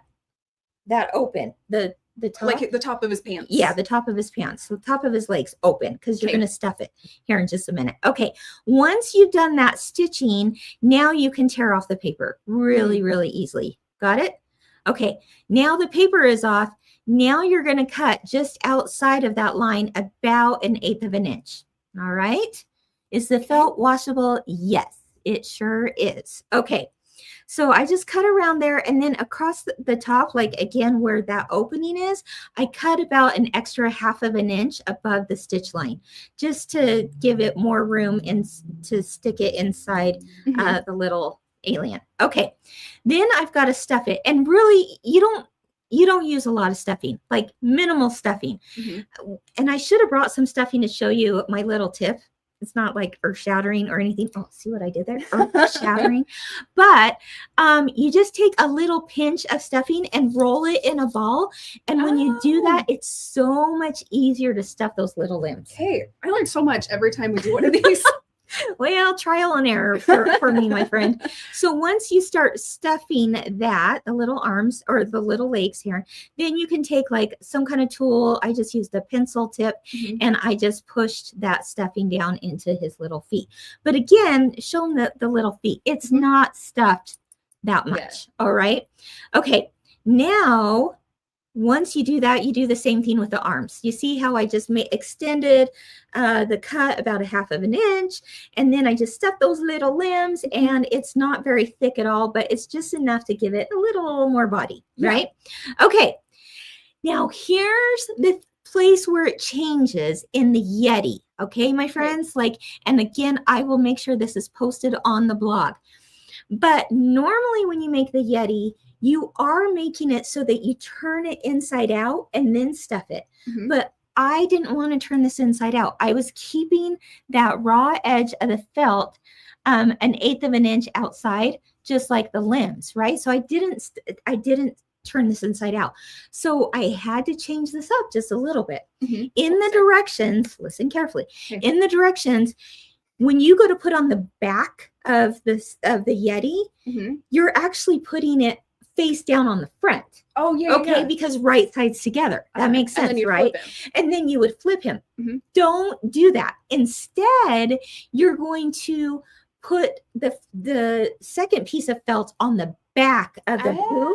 open, the top. Like the top of his pants. Yeah, the top of his pants, the top of his legs open, because you're going to stuff it here in just a minute. Okay, once you've done that stitching, now you can tear off the paper really, really easily. Got it? Okay, now the paper is off. Now you're going to cut just outside of that line about 1/8 of an inch. All right? Is the felt washable? Yes, it sure is. Okay. So I just cut around there, and then across the top, like again, where that opening is, I cut about an extra 1/2 of an inch above the stitch line, just to give it more room and to stick it inside the little alien. Okay. Then I've got to stuff it. And really, you don't use a lot of stuffing, like minimal stuffing. And I should have brought some stuffing to show you my little tip. it's not like earth shattering or anything. Oh, see what I did there? Earth shattering. But you just take a little pinch of stuffing and roll it in a ball. And when you do that, it's so much easier to stuff those little limbs. Hey, I learned so much every time we do one of these. Well, trial and error for me, my friend. So once you start stuffing that, the little arms or the little legs here, then you can take like some kind of tool. I just used a pencil tip and I just pushed that stuffing down into his little feet. But again, show him the little feet. It's not stuffed that much. Yeah. All right. Okay. Now, once you do that, you do the same thing with the arms. You see how I just extended the cut about 1/2 inch, and then I just stuffed those little limbs, and it's not very thick at all, but it's just enough to give it a little more body, right? Okay, now here's the place where it changes in the Yeti, okay, my friends? Like, and again, I will make sure this is posted on the blog. But normally when you make the Yeti, you are making it so that you turn it inside out and then stuff it. But I didn't want to turn this inside out. I was keeping that raw edge of the felt 1/8 inch outside, just like the limbs, right? So I didn't turn this inside out. So I had to change this up just a little bit. In the directions, listen carefully, in the directions, when you go to put on the back of the Yeti, you're actually putting it face down on the front. Oh, yeah. Okay, yeah. Because right sides together. That makes sense, right? And then you would flip him. Don't do that. Instead, you're going to put the second piece of felt on the back of the hoop.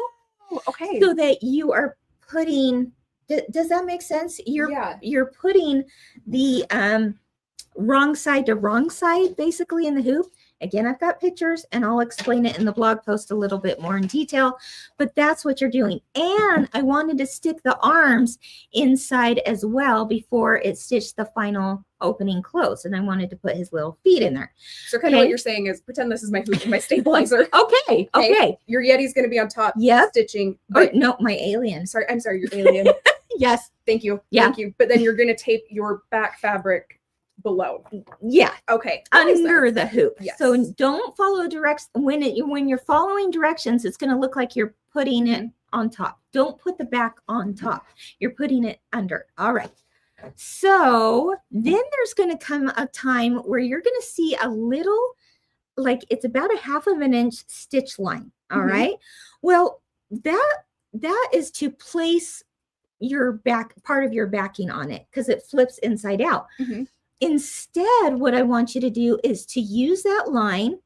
Okay. So that you are putting, does that make sense? You're putting the wrong side to wrong side, basically, in the hoop. Again, I've got pictures and I'll explain it in the blog post a little bit more in detail, but that's what you're doing. And I wanted to stick the arms inside as well before it stitched the final opening close. And I wanted to put his little feet in there. So kind of what you're saying is pretend this is my hoop and my stabilizer. Okay. Your Yeti's going to be on top stitching. But no, my alien. I'm sorry, your alien. Yes. Thank you. Yeah. Thank you. But then you're going to tape your back fabric below. Yeah. Okay. Under the hoop. Yes. So don't follow directions. When you're following directions, it's going to look like you're putting it on top. Don't put the back on top. You're putting it under. All right. So then there's going to come a time where you're going to see a little, like it's about 1/2 inch stitch line. All right. Well, that is to place your back, part of your backing on it, because it flips inside out. Instead, what I want you to do is to use that line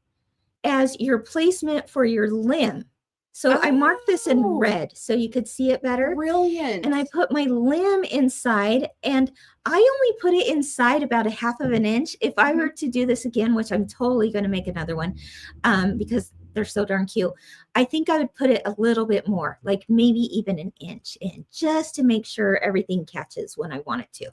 as your placement for your limb. So I marked this in red so you could see it better. Brilliant. And I put my limb inside, and I only put it inside about 1/2 inch. If I were to do this again, which I'm totally going to make another one because they're so darn cute, I think I would put it a little bit more, like maybe even 1 inch in, just to make sure everything catches when I want it to.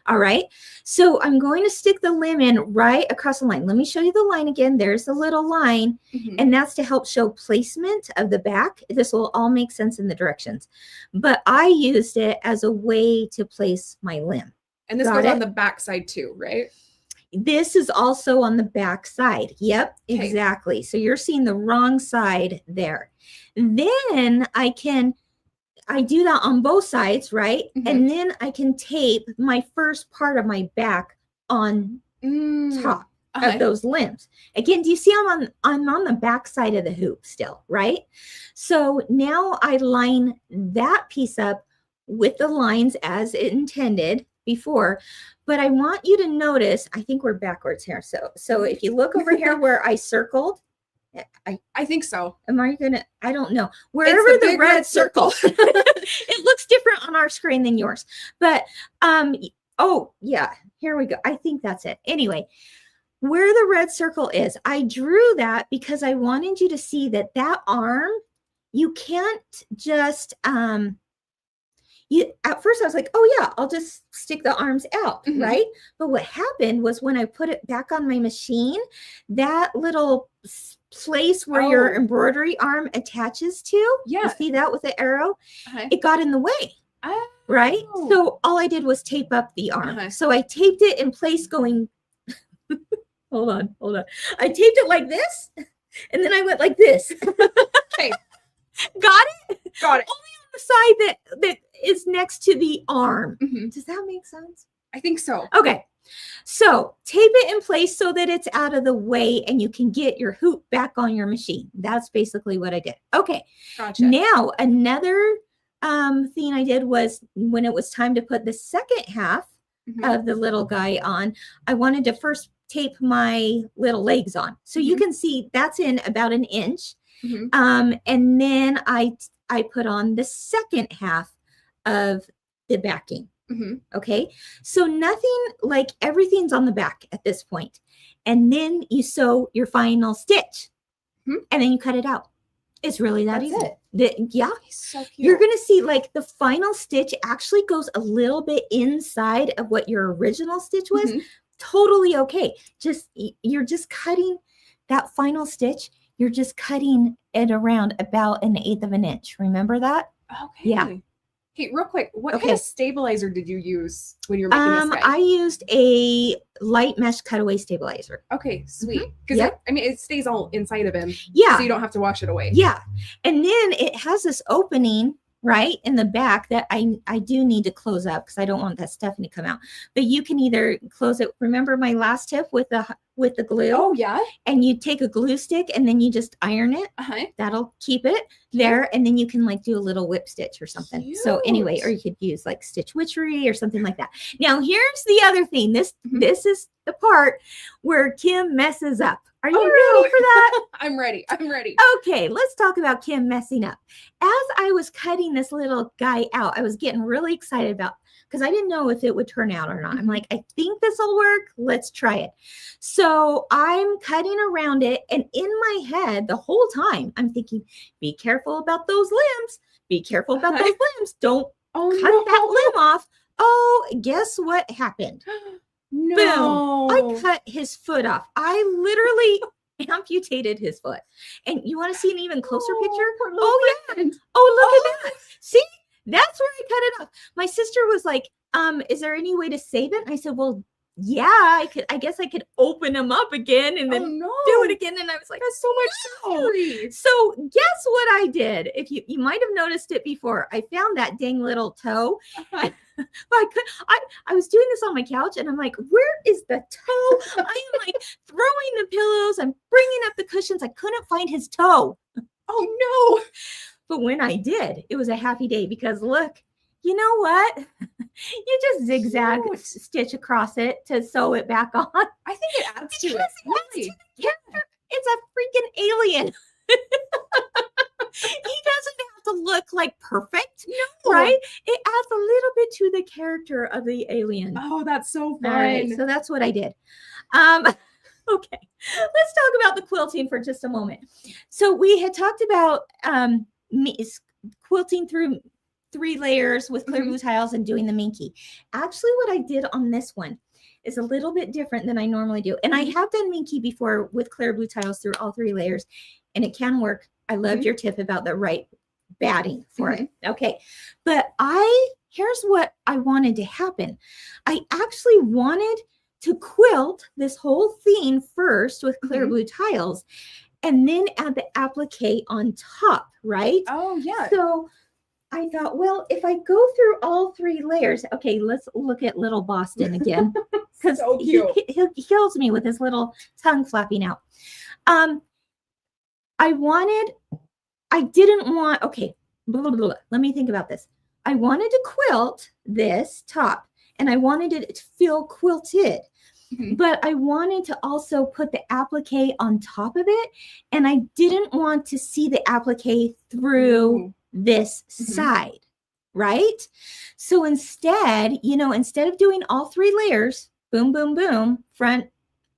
All right. So I'm going to stick the limb in right across the line. Let me show you the line again. There's the little line, and that's to help show placement of the back. This will all make sense in the directions, but I used it as a way to place my limb. And this goes on the back side too, right? This is also on the back side. Yep, exactly. So you're seeing the wrong side there. Then I do that on both sides, right? And then I can tape my first part of my back on top of those limbs. Again, do you see I'm on the back side of the hoop still, right? So now I line that piece up with the lines as intended before, but I want you to notice, I think we're backwards here. So if you look over here where I circled, I think so. Am I gonna, I don't know. Wherever the red circle, it looks different on our screen than yours. But oh yeah, here we go. I think that's it. Anyway, where the red circle is, I drew that because I wanted you to see that arm, you can't just at first I was like, oh yeah, I'll just stick the arms out, right? But what happened was when I put it back on my machine, that little place where your embroidery arm attaches to, you see that with the arrow, it got in the way, right? So all I did was tape up the arm. So I taped it in place going Hold on. I taped it like this, and then I went like this. Okay. Got it? Got it. Only on the side that is next to the arm. Mhm. Does that make sense? I think so. Okay. So tape it in place so that it's out of the way and you can get your hoop back on your machine. That's basically what I did. Okay. Gotcha. Now, another thing I did was when it was time to put the second half of the little guy on, I wanted to first tape my little legs on. So you can see that's in about an inch. And then I put on the second half of the backing. Okay. So nothing, like everything's on the back at this point. And then you sew your final stitch and then you cut it out. It's really that easy. Yeah. So cute. You're going to see like the final stitch actually goes a little bit inside of what your original stitch was. Totally okay. You're just cutting that final stitch. You're just cutting it around about 1/8 of an inch. Remember that? Okay. Yeah. Hey, real quick, what kind of stabilizer did you use when you were making this guy? I used a light mesh cutaway stabilizer. Okay, sweet. Because it stays all inside of him. Yeah. So you don't have to wash it away. Yeah. And then it has this opening right in the back that I do need to close up because I don't want that stuffing to come out. But you can either close it. Remember my last tip with the glue? Oh, yeah. And you take a glue stick and then you just iron it. That'll keep it there. And then you can like do a little whip stitch or something. Cute. So anyway, or you could use like stitch witchery or something like that. Now here's the other thing. This is the part where Kim messes up. Are you ready for that? I'm ready. Okay, let's talk about Kim messing up. As I was cutting this little guy out, I was getting really excited about because I didn't know if it would turn out or not. I'm like, I think this will work. Let's try it. So I'm cutting around it. And in my head, the whole time, I'm thinking, be careful about those limbs. Be careful about those limbs. Don't cut that limb off. Oh, guess what happened? No. Boom. I cut his foot off. I literally amputated his foot. And you want to see an even closer picture? Oh, yeah. Oh, look at that. See? That's where I cut it off. My sister was like, is there any way to save it? And I said, well, yeah, I guess I could open him up again and then do it again. And I was like, that's so much scary. So guess what I did? If you might have noticed it before, I found that dang little toe. I was doing this on my couch and I'm like, where is the toe? I am like throwing the pillows. I'm bringing up the cushions. I couldn't find his toe. Oh, no. But when I did, it was a happy day because look, you know what? You just zigzag stitch across it to sew it back on. I think it adds to it. Really? It's a freaking alien. He doesn't have to look like perfect, right? It adds a little bit to the character of the alien. Oh, that's so fun. All right, so that's what I did. Okay, let's talk about the quilting for just a moment. So we had talked about quilting through 3 layers with clear blue tiles and doing the minky. Actually, what I did on this one is a little bit different than I normally do. And I have done minky before with clear blue tiles through all 3 layers, and it can work. I loved your tip about the right batting for it. Okay, but here's what I wanted to happen. I actually wanted to quilt this whole thing first with clear blue tiles and then add the applique on top, right? Oh, yeah. So I thought, well, if I go through all 3 layers, okay, let's look at little Boston again. Because so cute. He kills me with his little tongue flapping out. Let me think about this. I wanted to quilt this top and I wanted it to feel quilted. But I wanted to also put the applique on top of it. And I didn't want to see the applique through this side, right? So instead, instead of doing all 3 layers, boom, boom, boom, front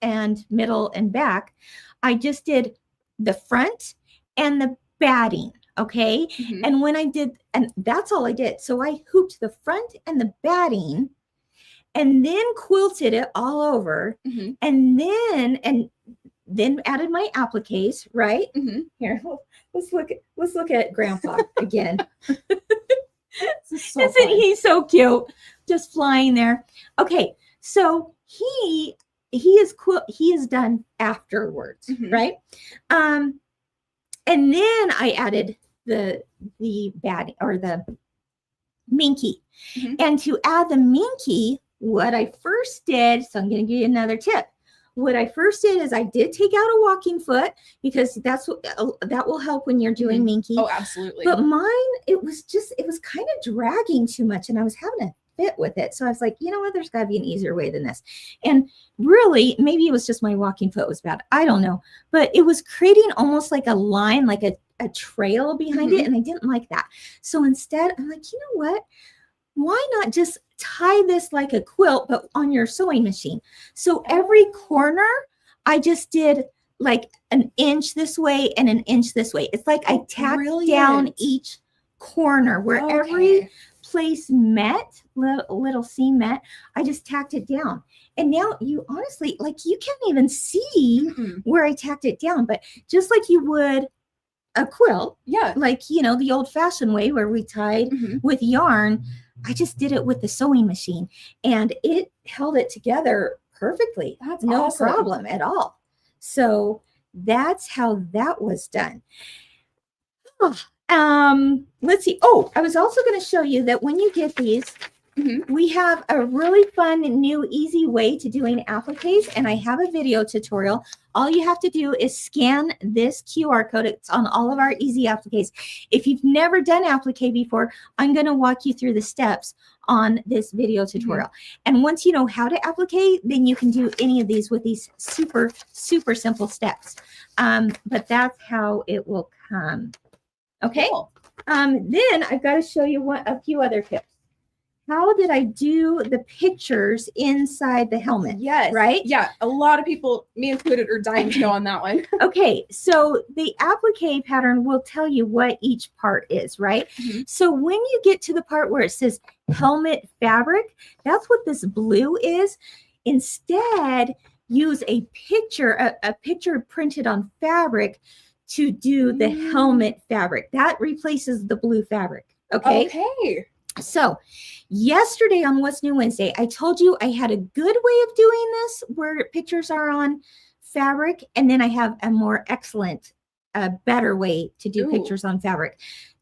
and middle and back, I just did the front and the batting. Okay. And when I did, and that's all I did. So I hooped the front and the batting and then quilted it all over and then added my appliques, right? Here, let's look at Grandpa again. Isn't he so cute? Just flying there. Okay, so he he is done afterwards, right? And then I added the bad or the minky. And to add the minky, what I first did, so I'm going to give you another tip. What I first did is I did take out a walking foot, because that's what that will help when you're doing minky. Oh, absolutely. But mine, it was kind of dragging too much, and I was having a fit with it. So I was like, you know what, there's got to be an easier way than this. And really, maybe it was just my walking foot was bad. I don't know. But it was creating almost like a line, like a trail behind it. And I didn't like that. So instead, I'm like, you know what? Why not just tie this like a quilt, but on your sewing machine? So every corner, I just did like an inch this way and an inch this way. It's like I tacked down each corner where every place met, little seam met. I just tacked it down. And now you honestly, like, you can't even see where I tacked it down, but just like you would a quilt, like, you know, the old fashioned way where we tied with yarn, I just did it with the sewing machine, and it held it together perfectly. That's no awesome. problem at all. So that's how that was done. Let's see. Oh, I was also going to show you that when you get these, we have a really fun, new, easy way to doing appliques, and I have a video tutorial. All you have to do is scan this QR code. It's on all of our easy appliques. If you've never done applique before, I'm going to walk you through the steps on this video tutorial. And once you know how to applique, then you can do any of these with these super, super simple steps. But that's how it will come. Okay. Cool. Then I've got to show you a few other tips. How did I do the pictures inside the helmet? Yes. Right? Yeah. A lot of people, me included, are dying to go on that one. Okay. So the applique pattern will tell you what each part is, right? So when you get to the part where it says helmet fabric, that's what this blue is. Instead, use a picture printed on fabric to do the helmet fabric. That replaces the blue fabric. Okay. Okay. So yesterday on What's New Wednesday, I told you I had a good way of doing this where pictures are on fabric, and then I have a more excellent, better way to do pictures on fabric.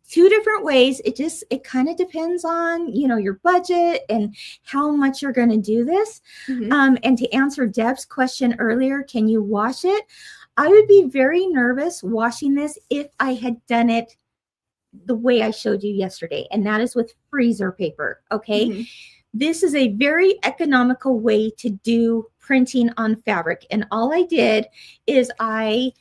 Two different ways. It kind of depends on, you know, your budget and how much you're going to do this. And to answer Deb's question earlier, can you wash it? I would be very nervous washing this if I had done it the way I showed you yesterday, and that is with freezer paper. Okay. This is a very economical way to do printing on fabric. And all I did is I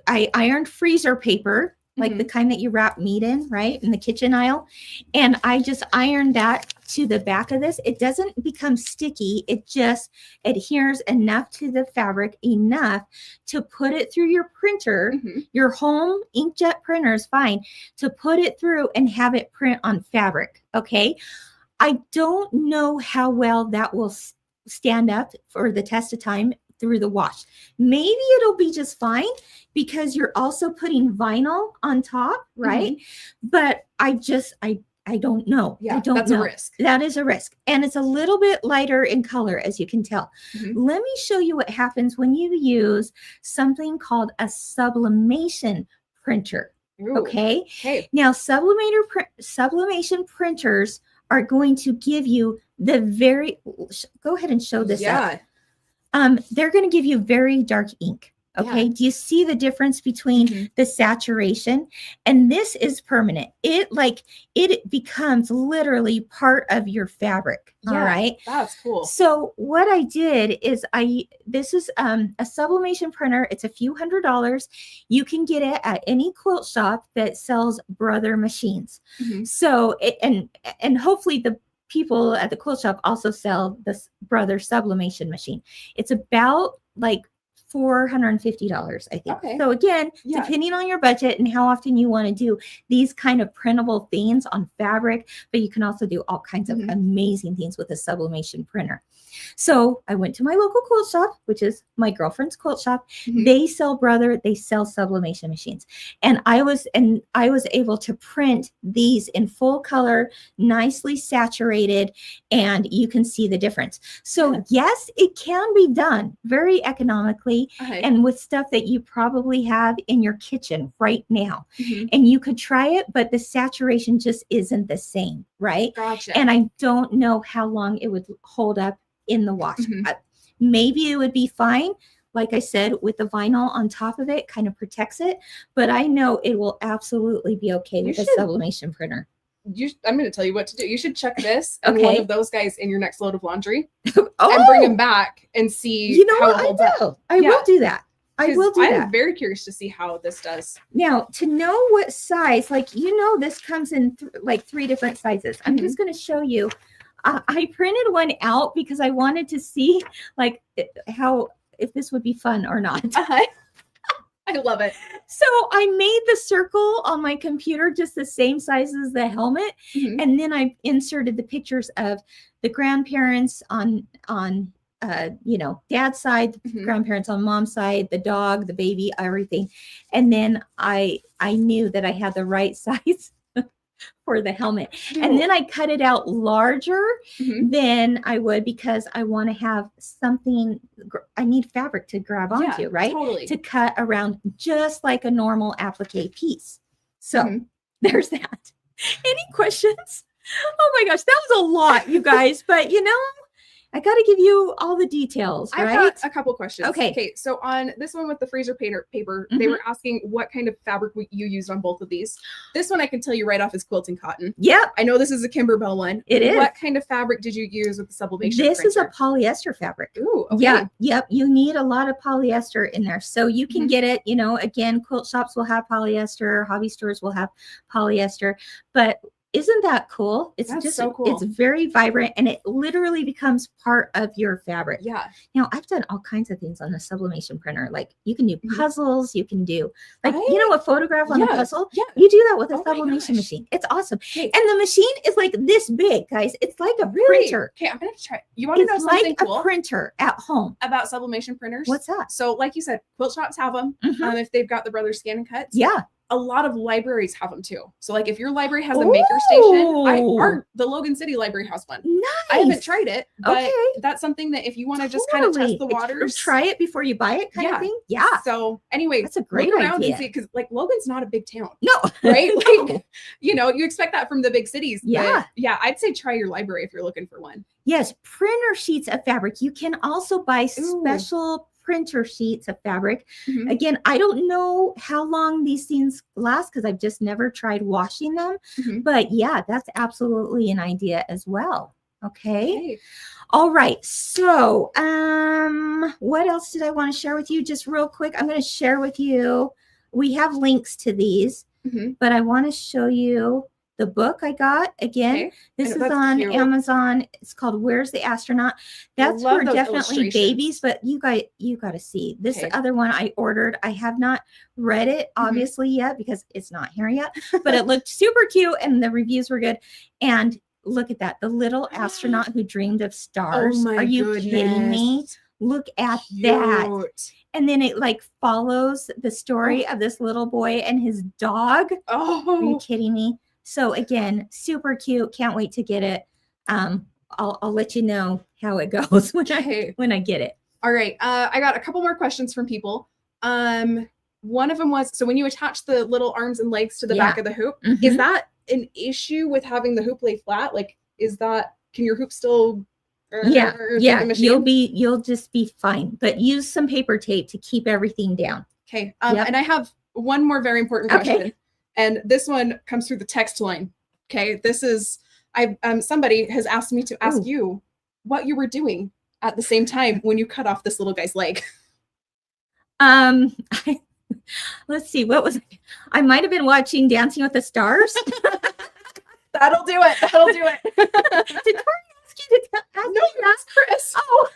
ironed freezer paper, like the kind that you wrap meat in, right? In the kitchen aisle. And I just ironed that to the back of this. It doesn't become sticky. It just adheres enough to the fabric, enough to put it through your printer. Your home inkjet printer is fine to put it through and have it print on fabric. Okay. I don't know how well that will stand up for the test of time through the wash. Maybe it'll be just fine because you're also putting vinyl on top, right? But I don't know. Yeah, I don't that's know. a risk. That is a risk. And it's a little bit lighter in color, as you can tell. Let me show you what happens when you use something called a sublimation printer. Okay. Now, sublimation printers are going to give you the go ahead and show this up. They're going to give you very dark ink. Okay. Do you see the difference between the saturation? And this is permanent. It becomes literally part of your fabric. All right. That's cool. So what I did is this is a sublimation printer. It's a few $100s. You can get it at any quilt shop that sells Brother machines. So and hopefully the people at the quilt shop also sell this Brother sublimation machine. It's about like $450, I think. So again, depending on your budget and how often you want to do these kind of printable things on fabric, but you can also do all kinds of amazing things with a sublimation printer. So I went to my local quilt shop, which is my girlfriend's quilt shop. They sell sublimation machines. And I was able to print these in full color, nicely saturated, and you can see the difference. So yes, it can be done very economically and with stuff that you probably have in your kitchen right now. And you could try it, but the saturation just isn't the same, right? Gotcha. And I don't know how long it would hold up in the wash. Maybe it would be fine. Like I said, with the vinyl on top of it, kind of protects it. But I know it will absolutely be okay with a sublimation printer. I'm going to tell you what to do. You should check this and one of those guys in your next load of laundry and bring them back and see how it holds up. I will do that. I will do that. I'm very curious to see how this does. Now, to know what size, like, this comes in like 3 different sizes. I'm just going to show you. I printed one out because I wanted to see like if this would be fun or not. I love it. So I made the circle on my computer just the same size as the helmet. And then I inserted the pictures of the grandparents on dad's side, grandparents on mom's side, the dog, the baby, everything. And then I knew that I had the right size for the helmet. And then I cut it out larger than I would because I want to have something, I need fabric to grab onto, right? Totally. To cut around just like a normal applique piece. So there's that. Any questions? Oh my gosh, that was a lot, you guys. But I got to give you all the details, right? I've got a couple questions. Okay. So on this one with the freezer paper, they were asking what kind of fabric you used on both of these. This one I can tell you right off is quilting cotton. Yep. I know this is a Kimberbell one. It is. What kind of fabric did you use with the sublimation This printer? is a polyester fabric. Ooh, okay. Yeah. Yep. You need a lot of polyester in there. So you can get it, again, quilt shops will have polyester, hobby stores will have polyester, but isn't that cool? It's just so cool. It's very vibrant and it literally becomes part of your fabric. Yeah. Now I've done all kinds of things on the sublimation printer. Like you can do puzzles, you can do a photograph on a puzzle. Yeah. You do that with a sublimation machine. It's awesome. And the machine is like this big, guys. It's like a printer. Okay, I'm gonna try. You want to know something like cool? A printer at home. About sublimation printers? What's that? So like you said, quilt shops have them. If they've got the Brothers Scan and Cuts. Yeah. A lot of libraries have them too. So like if your library has a maker station, the Logan City Library has one. Nice. I haven't tried it, but that's something that if you want to just kind of test the waters. Try it before you buy it kind of thing. Yeah. So anyway, that's a great idea. Because like Logan's not a big town. No. Right? Like, you expect that from the big cities. Yeah. But yeah, I'd say try your library if you're looking for one. Yes. Printer sheets of fabric. You can also buy special printer sheets of fabric. Again, I don't know how long these things last because I've just never tried washing them. But yeah, that's absolutely an idea as well. Okay. All right. So what else did I want to share with you? Just real quick, I'm going to share with you. We have links to these, but I want to show you the book I got. Again, this is on Amazon. It's called Where's the Astronaut? That's for definitely babies, but you got to see this other one I ordered. I have not read it obviously yet because it's not here yet, but it looked super cute and the reviews were good. And look at that. The little astronaut who dreamed of stars. Oh my Are you kidding me? Look at that. And then it like follows the story of this little boy and his dog. Are you kidding me? So again, super cute. Can't wait to get it. I'll let you know how it goes when I get it. All right. I got a couple more questions from people. One of them was, so when you attach the little arms and legs to the back of the hoop, is that an issue with having the hoop lay flat? Like, can your hoop still? You'll just be fine. But use some paper tape to keep everything down. Okay. And I have one more very important question. And this one comes through the text line. Okay, this is somebody has asked me to ask you what you were doing at the same time when you cut off this little guy's leg. Let's see, I might have been watching Dancing with the Stars. That'll do it. Did Tori ask you to ask? No, that's Chris. Oh.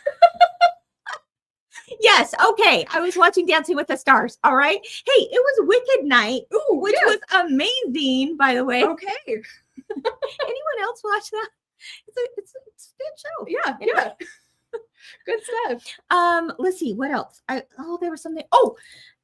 Yes. Okay. I was watching Dancing with the Stars. All right. Hey, it was Wicked Night, which was amazing, by the way. Okay. Anyone else watch that? It's a good show. Yeah. Good stuff. Let's see what else. There was something. Oh,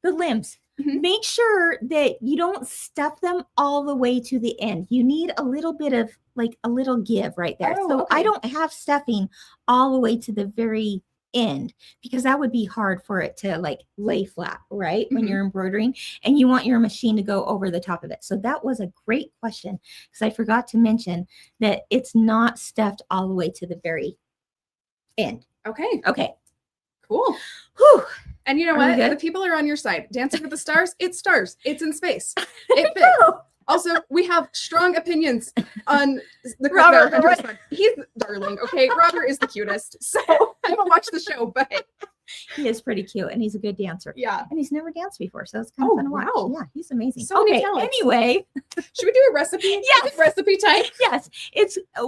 the limbs. Make sure that you don't stuff them all the way to the end. You need a little bit of like a little give right there. Oh, so okay. I don't have stuffing all the way to the very end because that would be hard for it to like lay flat, right? When you're embroidering and you want your machine to go over the top of it. So that was a great question because I forgot to mention that it's not stuffed all the way to the very end. Okay. Cool. Whew. And you know what? The people are on your side. Dancing with the Stars, it's stars. It's in space. It fits. Also, we have strong opinions on the Robert. He's darling, okay? Robert is the cutest. So I haven't watched the show, but he is pretty cute and he's a good dancer. Yeah. And he's never danced before, so it's kind of fun to watch. Wow. Yeah, he's amazing. So many talents. Anyway. Should we do a recipe? Yes. Recipe time? Yes.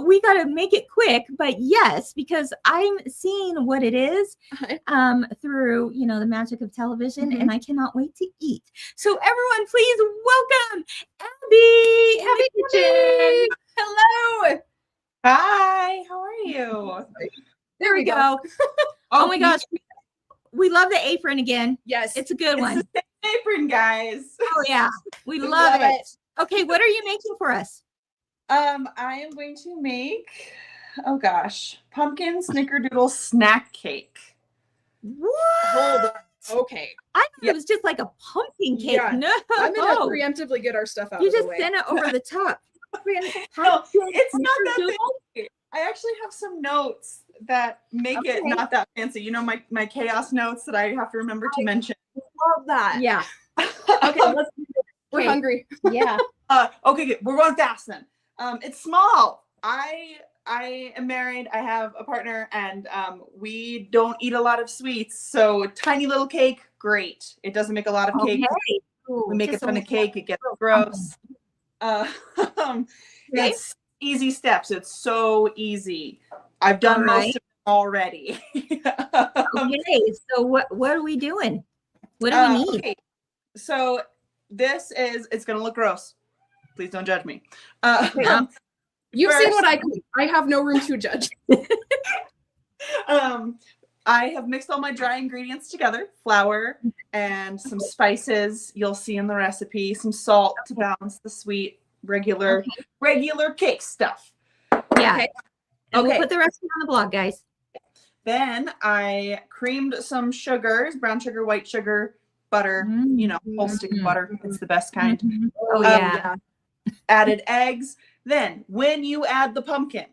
We got to make it quick, but yes, because I'm seeing what it is through, the magic of television and I cannot wait to eat. So everyone, please welcome Abby. Abby. Hello. Hi, how are you? There we go. Oh my gosh. We love the apron again. Yes. It's a good one. It's the same apron, guys. Oh yeah. We love it. Okay, what are you making for us? I am going to make, pumpkin snickerdoodle snack cake. What? Hold on. Okay. I thought it was just like a pumpkin cake. Yeah. No. I'm going to preemptively get our stuff out You of the just way. sent it over the top. No, it's not that fancy. I actually have some notes that make it not that fancy. My chaos notes that I have to remember to mention. Love that. Yeah. Okay, we're hungry. Yeah. Okay, good. We're going fast then. It's small. I am married. I have a partner, and we don't eat a lot of sweets. So tiny little cake, great. It doesn't make a lot of cake. We make a ton of cake. It gets gross. It's easy steps. It's so easy. I've done most of it already. Okay, so what are we doing? What do we need? Okay. So it's going to look gross. Please don't judge me. You've seen what I clean. I have no room to judge. I have mixed all my dry ingredients together, flour and some spices you'll see in the recipe, some salt to balance the sweet, regular cake stuff. Yeah. Okay. And we'll put the recipe on the blog, guys. Then I creamed some sugars, brown sugar, white sugar, butter, whole stick of butter. It's the best kind. Oh, yeah. Added eggs. Then when you add the pumpkin,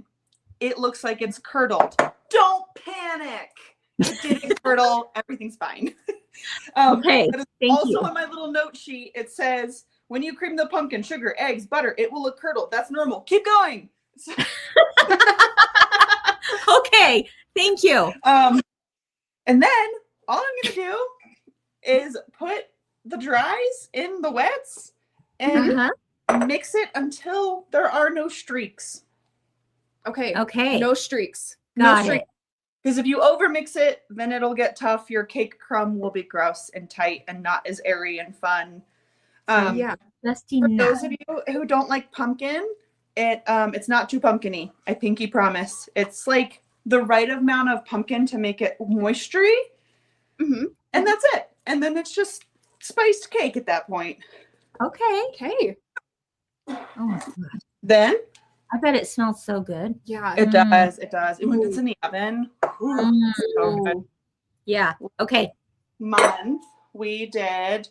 it looks like it's curdled. Don't panic. It didn't curdle. Everything's fine. Okay. Thank you. Also on my little note sheet, it says, when you cream the pumpkin, sugar, eggs, butter, it will look curdled. That's normal. Keep going. Okay. Thank you. And then all I'm going to do is put the dries in the wets and mix it until there are no streaks. Okay. Okay. No streaks. Got it. Because if you overmix it, then it'll get tough. Your cake crumb will be gross and tight and not as airy and fun. For those of you who don't like pumpkin, it's not too pumpkin-y. I pinky promise. It's like the right amount of pumpkin to make it moistury. And that's it. And then it's just spiced cake at that point. Okay. Oh my God. Then I bet it smells so good. Yeah. it does. It does. When it's in the oven. So good. Yeah. Okay. Month, we did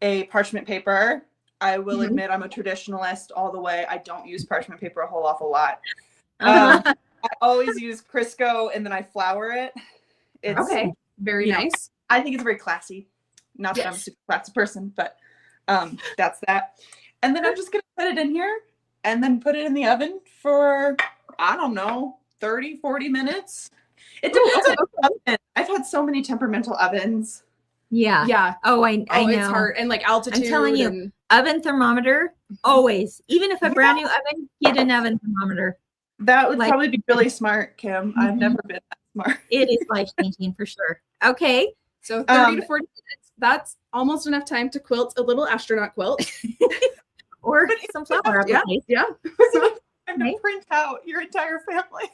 a parchment paper. I will admit I'm a traditionalist all the way. I don't use parchment paper a whole awful lot. I always use Crisco and then I flour it. It's very nice. I think it's very classy. Not that I'm a super classy person, but that's that. And then I'm just going to put it in here and then put it in the oven for, I don't know, 30, 40 minutes. It depends on the oven. I've had so many temperamental ovens. Yeah. Yeah. Oh, I know. It's hard. And like altitude. I'm telling you, oven thermometer, always. Even if a brand new oven, get an oven thermometer. That would probably be really smart, Kim. I've never been that smart. It is life-changing for sure. Okay. So 30 to 40 minutes. That's almost enough time to quilt a little astronaut quilt. Or some flower appliques. Yeah. And to print out your entire family.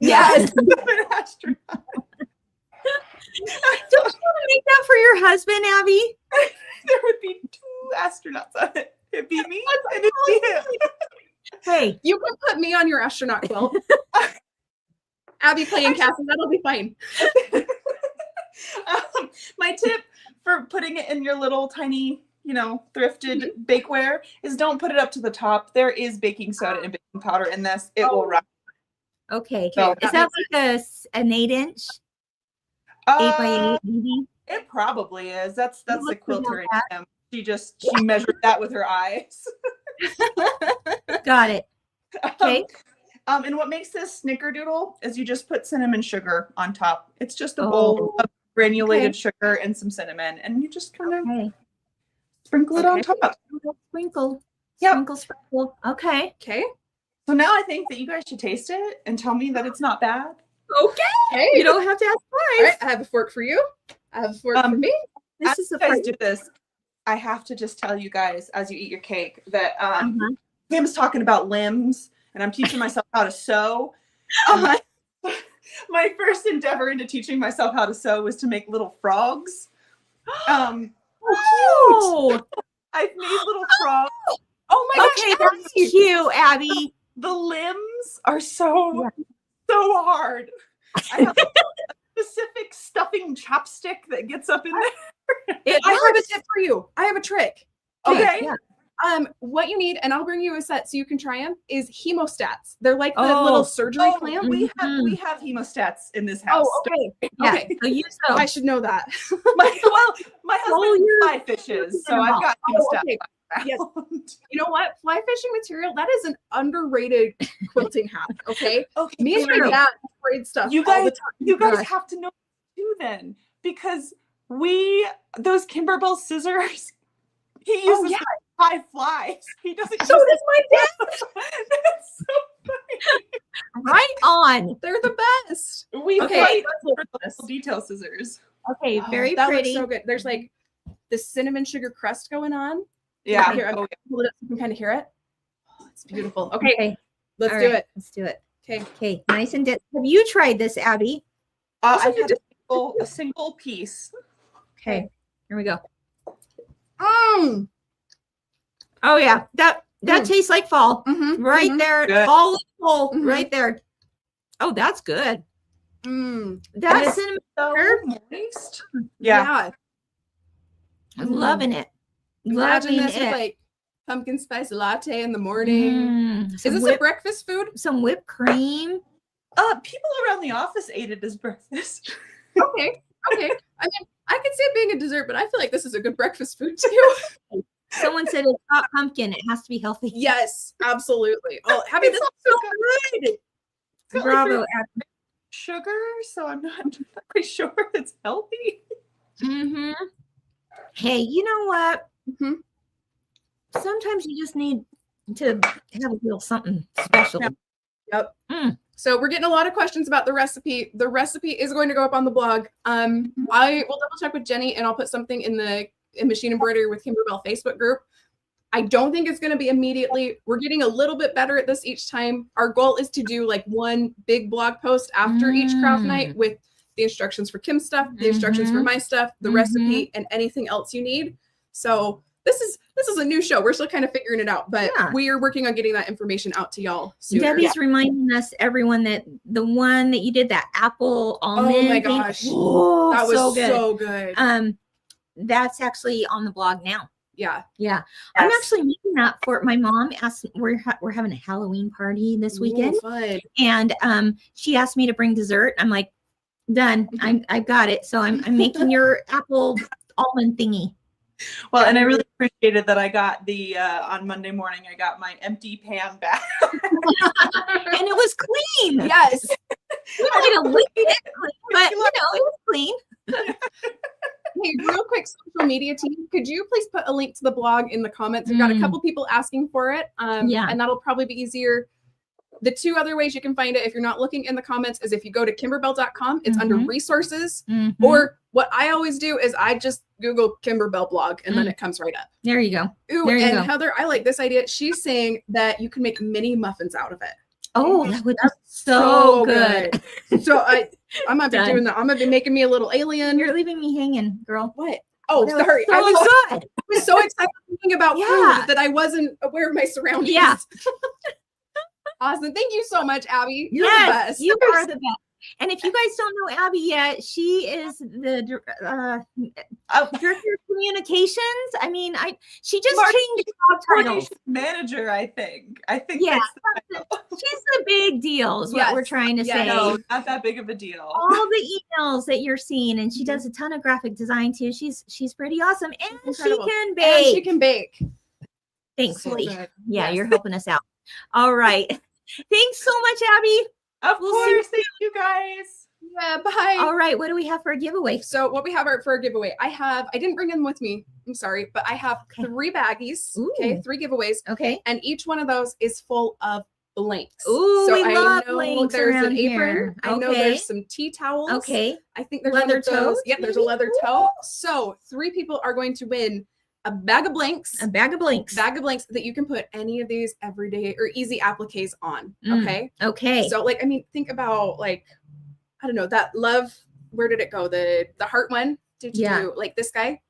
Yes. An astronaut. Don't you want to make that for your husband, Abby? There would be 2 astronauts on it. It'd be me and it'd be him. Hey, You can put me on your astronaut quilt. Abby playing Cassie, that'll be fine. My tip for putting it in your little tiny, thrifted bakeware is don't put it up to the top. There is baking soda and baking powder in this. It will rot. okay. So Is that like an 8-inch? 8x8 maybe? It probably is. That's the Look quilter in at him. She measured that with her eyes. Got it. Okay. And what makes this snickerdoodle is you just put cinnamon sugar on top. It's just a bowl of granulated sugar and some cinnamon, and you just kind of sprinkle it on top. Sprinkle. Yep. Sprinkle, sprinkle. Okay. Okay. So now I think that you guys should taste it and tell me that it's not bad. Okay. You don't have to ask All twice. right, I have a fork for you. I have a fork for me. This As is you the guys first. do this, I have to just tell you guys as you eat your cake that Kim's talking about limbs, and I'm teaching myself how to sew. My first endeavor into teaching myself how to sew was to make little frogs. Oh, I've made little frogs. Oh my okay, gosh. that's cute, Abby. The limbs are so hard. I have a specific stuffing chopstick that gets up in there. I have a tip for you. I have a trick. Okay. Yeah. What you need, and I'll bring you a set so you can try them, is hemostats. They're like the little surgery clamp. We have hemostats in this house. Oh, okay. Yeah. Okay. So you sew. I should know that. My husband fly fishes, so I've got hemostats. Okay. around. Yes. You know what? Fly fishing material, that is an underrated quilting hack. Okay. Okay. Me and my dad trade stuff. You all the guys, time. you guys have to know too then, because those Kimberbell scissors, he uses them to tie flies. He doesn't. So does my dad. That's so funny. Right on. They're the best. We Okay, fight let's for look at the this. detail scissors. Okay, very that pretty. looks so good. There's like the cinnamon sugar crust going on. Yeah. Here, I'm Oh, hold it up so you can kind of hear it. Oh, it's beautiful. Okay, let's All do right, it. Let's do it. Okay. Okay, nice and dense. Have you tried this, Abby? I had a single piece. Okay, here we go. Mm. Oh yeah, that tastes like fall. Mm-hmm. Right there, Good. fall is full. Mhm. Right there. Oh, that's good. Mm. That's cinnamon. So Herb? moist. Yeah. I'm loving it. Imagine Loving this with it. like pumpkin spice latte in the morning. Is Some this a breakfast food? some whipped cream? People around the office ate it as breakfast. Okay. Okay. I mean, I could see it being a dessert, but I feel like this is a good breakfast food too. Someone said it's hot pumpkin. It has to be healthy. Yes, absolutely. Oh, Happy, this is so good. It's got, like, Bravo, real Abby. sugar, so I'm not quite sure it's healthy. Mm-hmm. Hey, you know what? Mhm. Sometimes you just need to have a little something special. Yep. Mm. So we're getting a lot of questions about the recipe. The recipe is going to go up on the blog. I will double check with Jenny and I'll put something in the Machine Embroidery with Kimberbell Facebook group. I don't think it's going to be immediately. We're getting a little bit better at this each time. Our goal is to do like one big blog post after each craft night with the instructions for Kim's stuff, the instructions for my stuff, the recipe, and anything else you need. So this is a new show. We're still kind of figuring it out, but we are working on getting that information out to y'all sooner. Debbie's reminding us, everyone, that the one that you did, that apple almond. Oh my thing, gosh. oh, That was so good. so good. That's actually on the blog now. Yeah. Yeah. I'm actually making that for my mom. Asked, we're having a Halloween party this weekend. Ooh, fun. And she asked me to bring dessert. I'm like, done. I've got it. So I'm making your apple almond thingy. Well, and I really appreciated that I got the on Monday morning. I got my empty pan back, And it was clean. Yes. We don't need to lick it, but it was clean. Hey, real quick, social media team, could you please put a link to the blog in the comments? We've got a couple people asking for it, and that'll probably be easier. The two other ways you can find it, if you're not looking in the comments, is if you go to kimberbell.com, it's under resources, or what I always do is I just Google Kimberbell blog, and then it comes right up. There you go. Ooh, There you and go. Heather, I like this idea. She's saying that you can make mini muffins out of it. Oh, that would be So good. So I'm gonna be Done. doing that. I'm gonna be making me a little alien. You're leaving me hanging, girl. What? Oh, that was sorry. so I was good. I was so excited thinking about Yeah. food that I wasn't aware of my surroundings. Yeah. Awesome. Thank you so much, Abby. You're the Yes, best. you are the best. And if you guys don't know Abby yet, she is the director of communications. I mean, she just changed job titles. Manager, I think. Yeah, that's she's the big deal is what we're trying to say. No, not that big of a deal. All the emails that you're seeing, and she does a ton of graphic design too. She's pretty awesome, and Incredible. she can bake. And she can bake. Thankfully, So good. yeah, Yes. you're helping us out. All right, thanks so much, Abby. Of We'll see course, thank you guys. Yeah, bye. All right, what do we have for a giveaway? So what we have for a giveaway, I didn't bring them with me. I'm sorry, but I have 3 baggies. Okay, Ooh. 3 giveaways. Okay. And each one of those is full of blanks. Ooh, so we I love know blanks there's around an apron. here. I know Okay. there's some tea towels. Okay. I think there's Leather one of those. tote, Yep, there's a maybe? leather tote. So 3 people are going to win a bag of blanks. A bag of blanks. That you can put any of these everyday or easy appliques on. Mm. Okay. Okay. So like, I mean, think about like, I don't know, that love, where did it go? The heart one? Did you Yeah. do like this guy?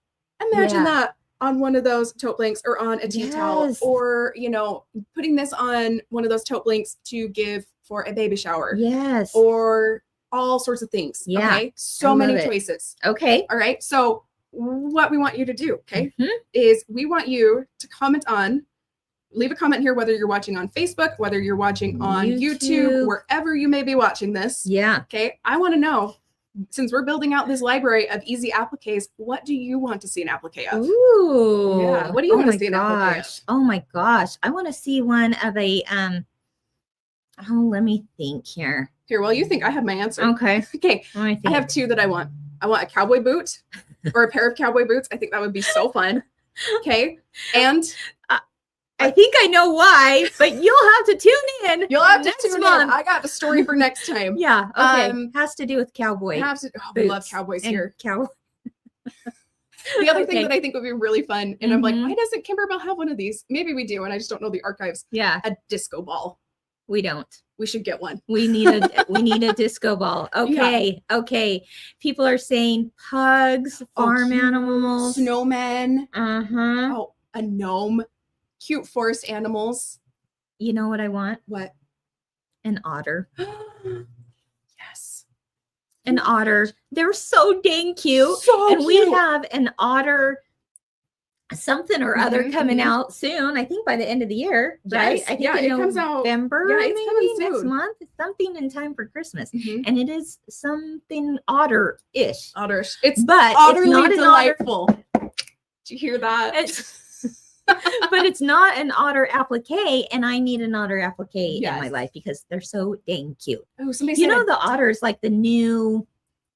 Imagine that on one of those tote blanks or on a tea towel, Yes. or, you know, putting this on one of those tote blanks to give for a baby shower Yes. or all sorts of things. Yeah. Okay. So I many love it. choices. Okay. All right. So what we want you to do, okay, Mhm. is we want you to leave a comment here, whether you're watching on Facebook, whether you're watching on YouTube, wherever you may be watching this. Yeah. Okay. I want to know, since we're building out this library of easy appliques, what do you want to see an applique of? Ooh. Yeah. What do you want to see an applique gosh. Oh my gosh. I want to see one of a let me think here. Here, while you think, I have my answer. Okay. Okay. Let me think. I have 2 that I want. I want a cowboy boot or a pair of cowboy boots. I think that would be so fun. Okay. And I think I know why, but you'll have to tune in. you'll have to next tune in. month. I got the story for next time. Yeah. Okay. Has Has to do with cowboy. we love boots cowboys and here. Cowboy. The other thing Okay. that I think would be really fun, and I'm like, Mhm. why doesn't Kimberbell have one of these? Maybe we do, and I just don't know the archives. Yeah. A disco ball. We don't. We should get one. We need a disco ball. Okay. Okay. People are saying pugs, farm cute. animals. Snowmen. Uh-huh. Oh, a gnome. Cute forest animals. You know what I want? What? An otter. Yes. An otter. They're so dang cute. So And we cute. have an otter something or other Mhm, coming mhm. out soon. I think by the end of the year, right? Yes. I think Yeah, in it comes out- November, yeah, it's maybe coming next soon. month. It's something in time for Christmas. Mhm. And it is something otter-ish. Otters. It's But utterly it's not an otter. delightful. Did you hear that? But it's not an otter applique, and I need an otter applique in my Yes. life because they're so dang cute. Oh, somebody You said know, a- the otter's like the new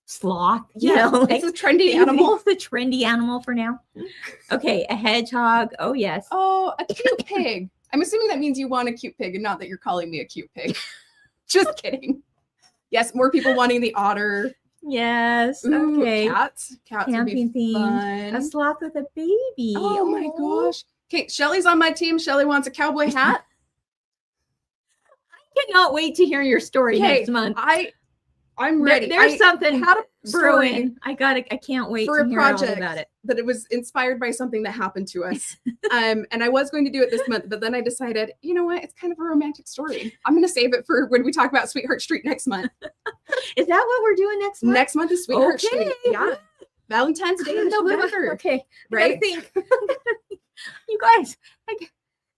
sloth. You yeah, know, like it's a trendy animal. It's the trendy animal for now. Okay, a hedgehog. Oh yes. Oh, a cute pig. I'm assuming that means you want a cute pig and not that you're calling me a cute pig. Just kidding. Yes, more people wanting the otter. Yes. Ooh, Okay. Cats. Cats would Camping be themed. A fun. sloth with a baby. Oh my gosh. Okay, Shelly's on my team. Shelly wants a cowboy hat. I cannot wait to hear your story Okay, next month. I'm ready. There's I something had a story brewing. I can't wait for to a hear all project about it. that it was inspired by something that happened to us. And I was going to do it this month, but then I decided, you know what? It's kind of a romantic story. I'm going to save it for when we talk about Sweetheart Street next month. Is that what we're doing next month? Next month is Sweetheart Okay. Street. Yeah. Valentine's Day in Gosh, November. Okay. Right? I think you guys, these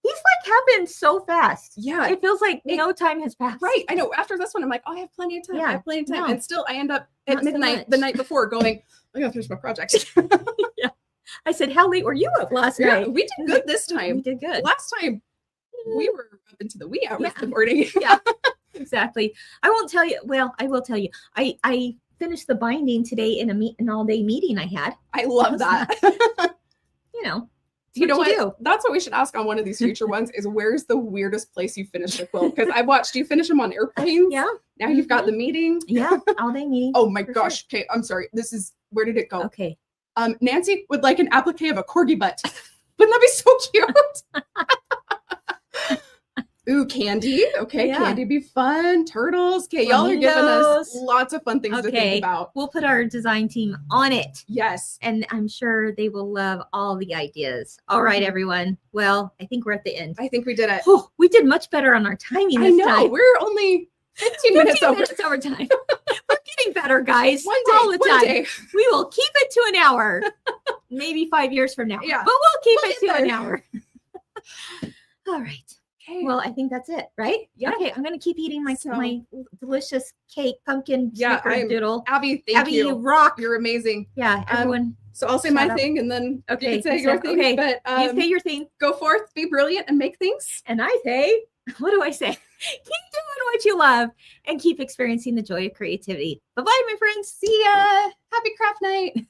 like happen so fast. Yeah. It feels like no time has passed. Right. I know. After this one, I'm like, oh, I have plenty of time. Yeah, I have plenty of time. no. And still I end up at Not so midnight the much. night before going, I gotta finish my project. I said, how late were you up last Yeah, night? we did good this We time. did good. Last time we were up into the wee hours Yeah. of the morning. Yeah, exactly. I won't tell you. Well, I will tell you. I finished the binding today in an all-day meeting I had. I love that. You know, You know what what? you do. That's what we should ask on one of these future ones is where's the weirdest place you finished a quilt? Because I've watched you finish them on airplanes. Yeah. Now you've got the meeting. Yeah, all-day meeting. Oh my For gosh. Okay, I'm sorry. This is where did it go? Okay. Nancy would like an applique of a corgi butt. Wouldn't that be so cute? Ooh, candy. Okay, Yeah. candy be fun. Turtles. Okay, y'all are giving us Flamingos. lots of fun things to think about. We'll put our design team on it. Yes. And I'm sure they will love all the ideas. All right, everyone. Well, I think we're at the end. I think we did it. Oh, we did much better on our timing I this know. time. We're only 15 minutes over. over time. We're getting better, guys. One day. All the One time. day. We will keep it to an hour. Maybe 5 years from now. Yeah. But we'll keep We'll it to get an there. hour. All right. Okay. Well, I think that's it, right? Yeah. Okay, I'm gonna keep eating my So- my delicious cake, pumpkin Yeah, snickerdoodle. Abby, thank Abby, you. you rock. You're amazing. Yeah, everyone. So I'll say Shut my up. thing and then Okay, you can say you your say- thing. okay. But You say your thing, go forth, be brilliant, and make things. and I say, what do I say? Keep doing what you love and keep experiencing the joy of creativity. Bye bye, my friends. See ya. Happy craft night.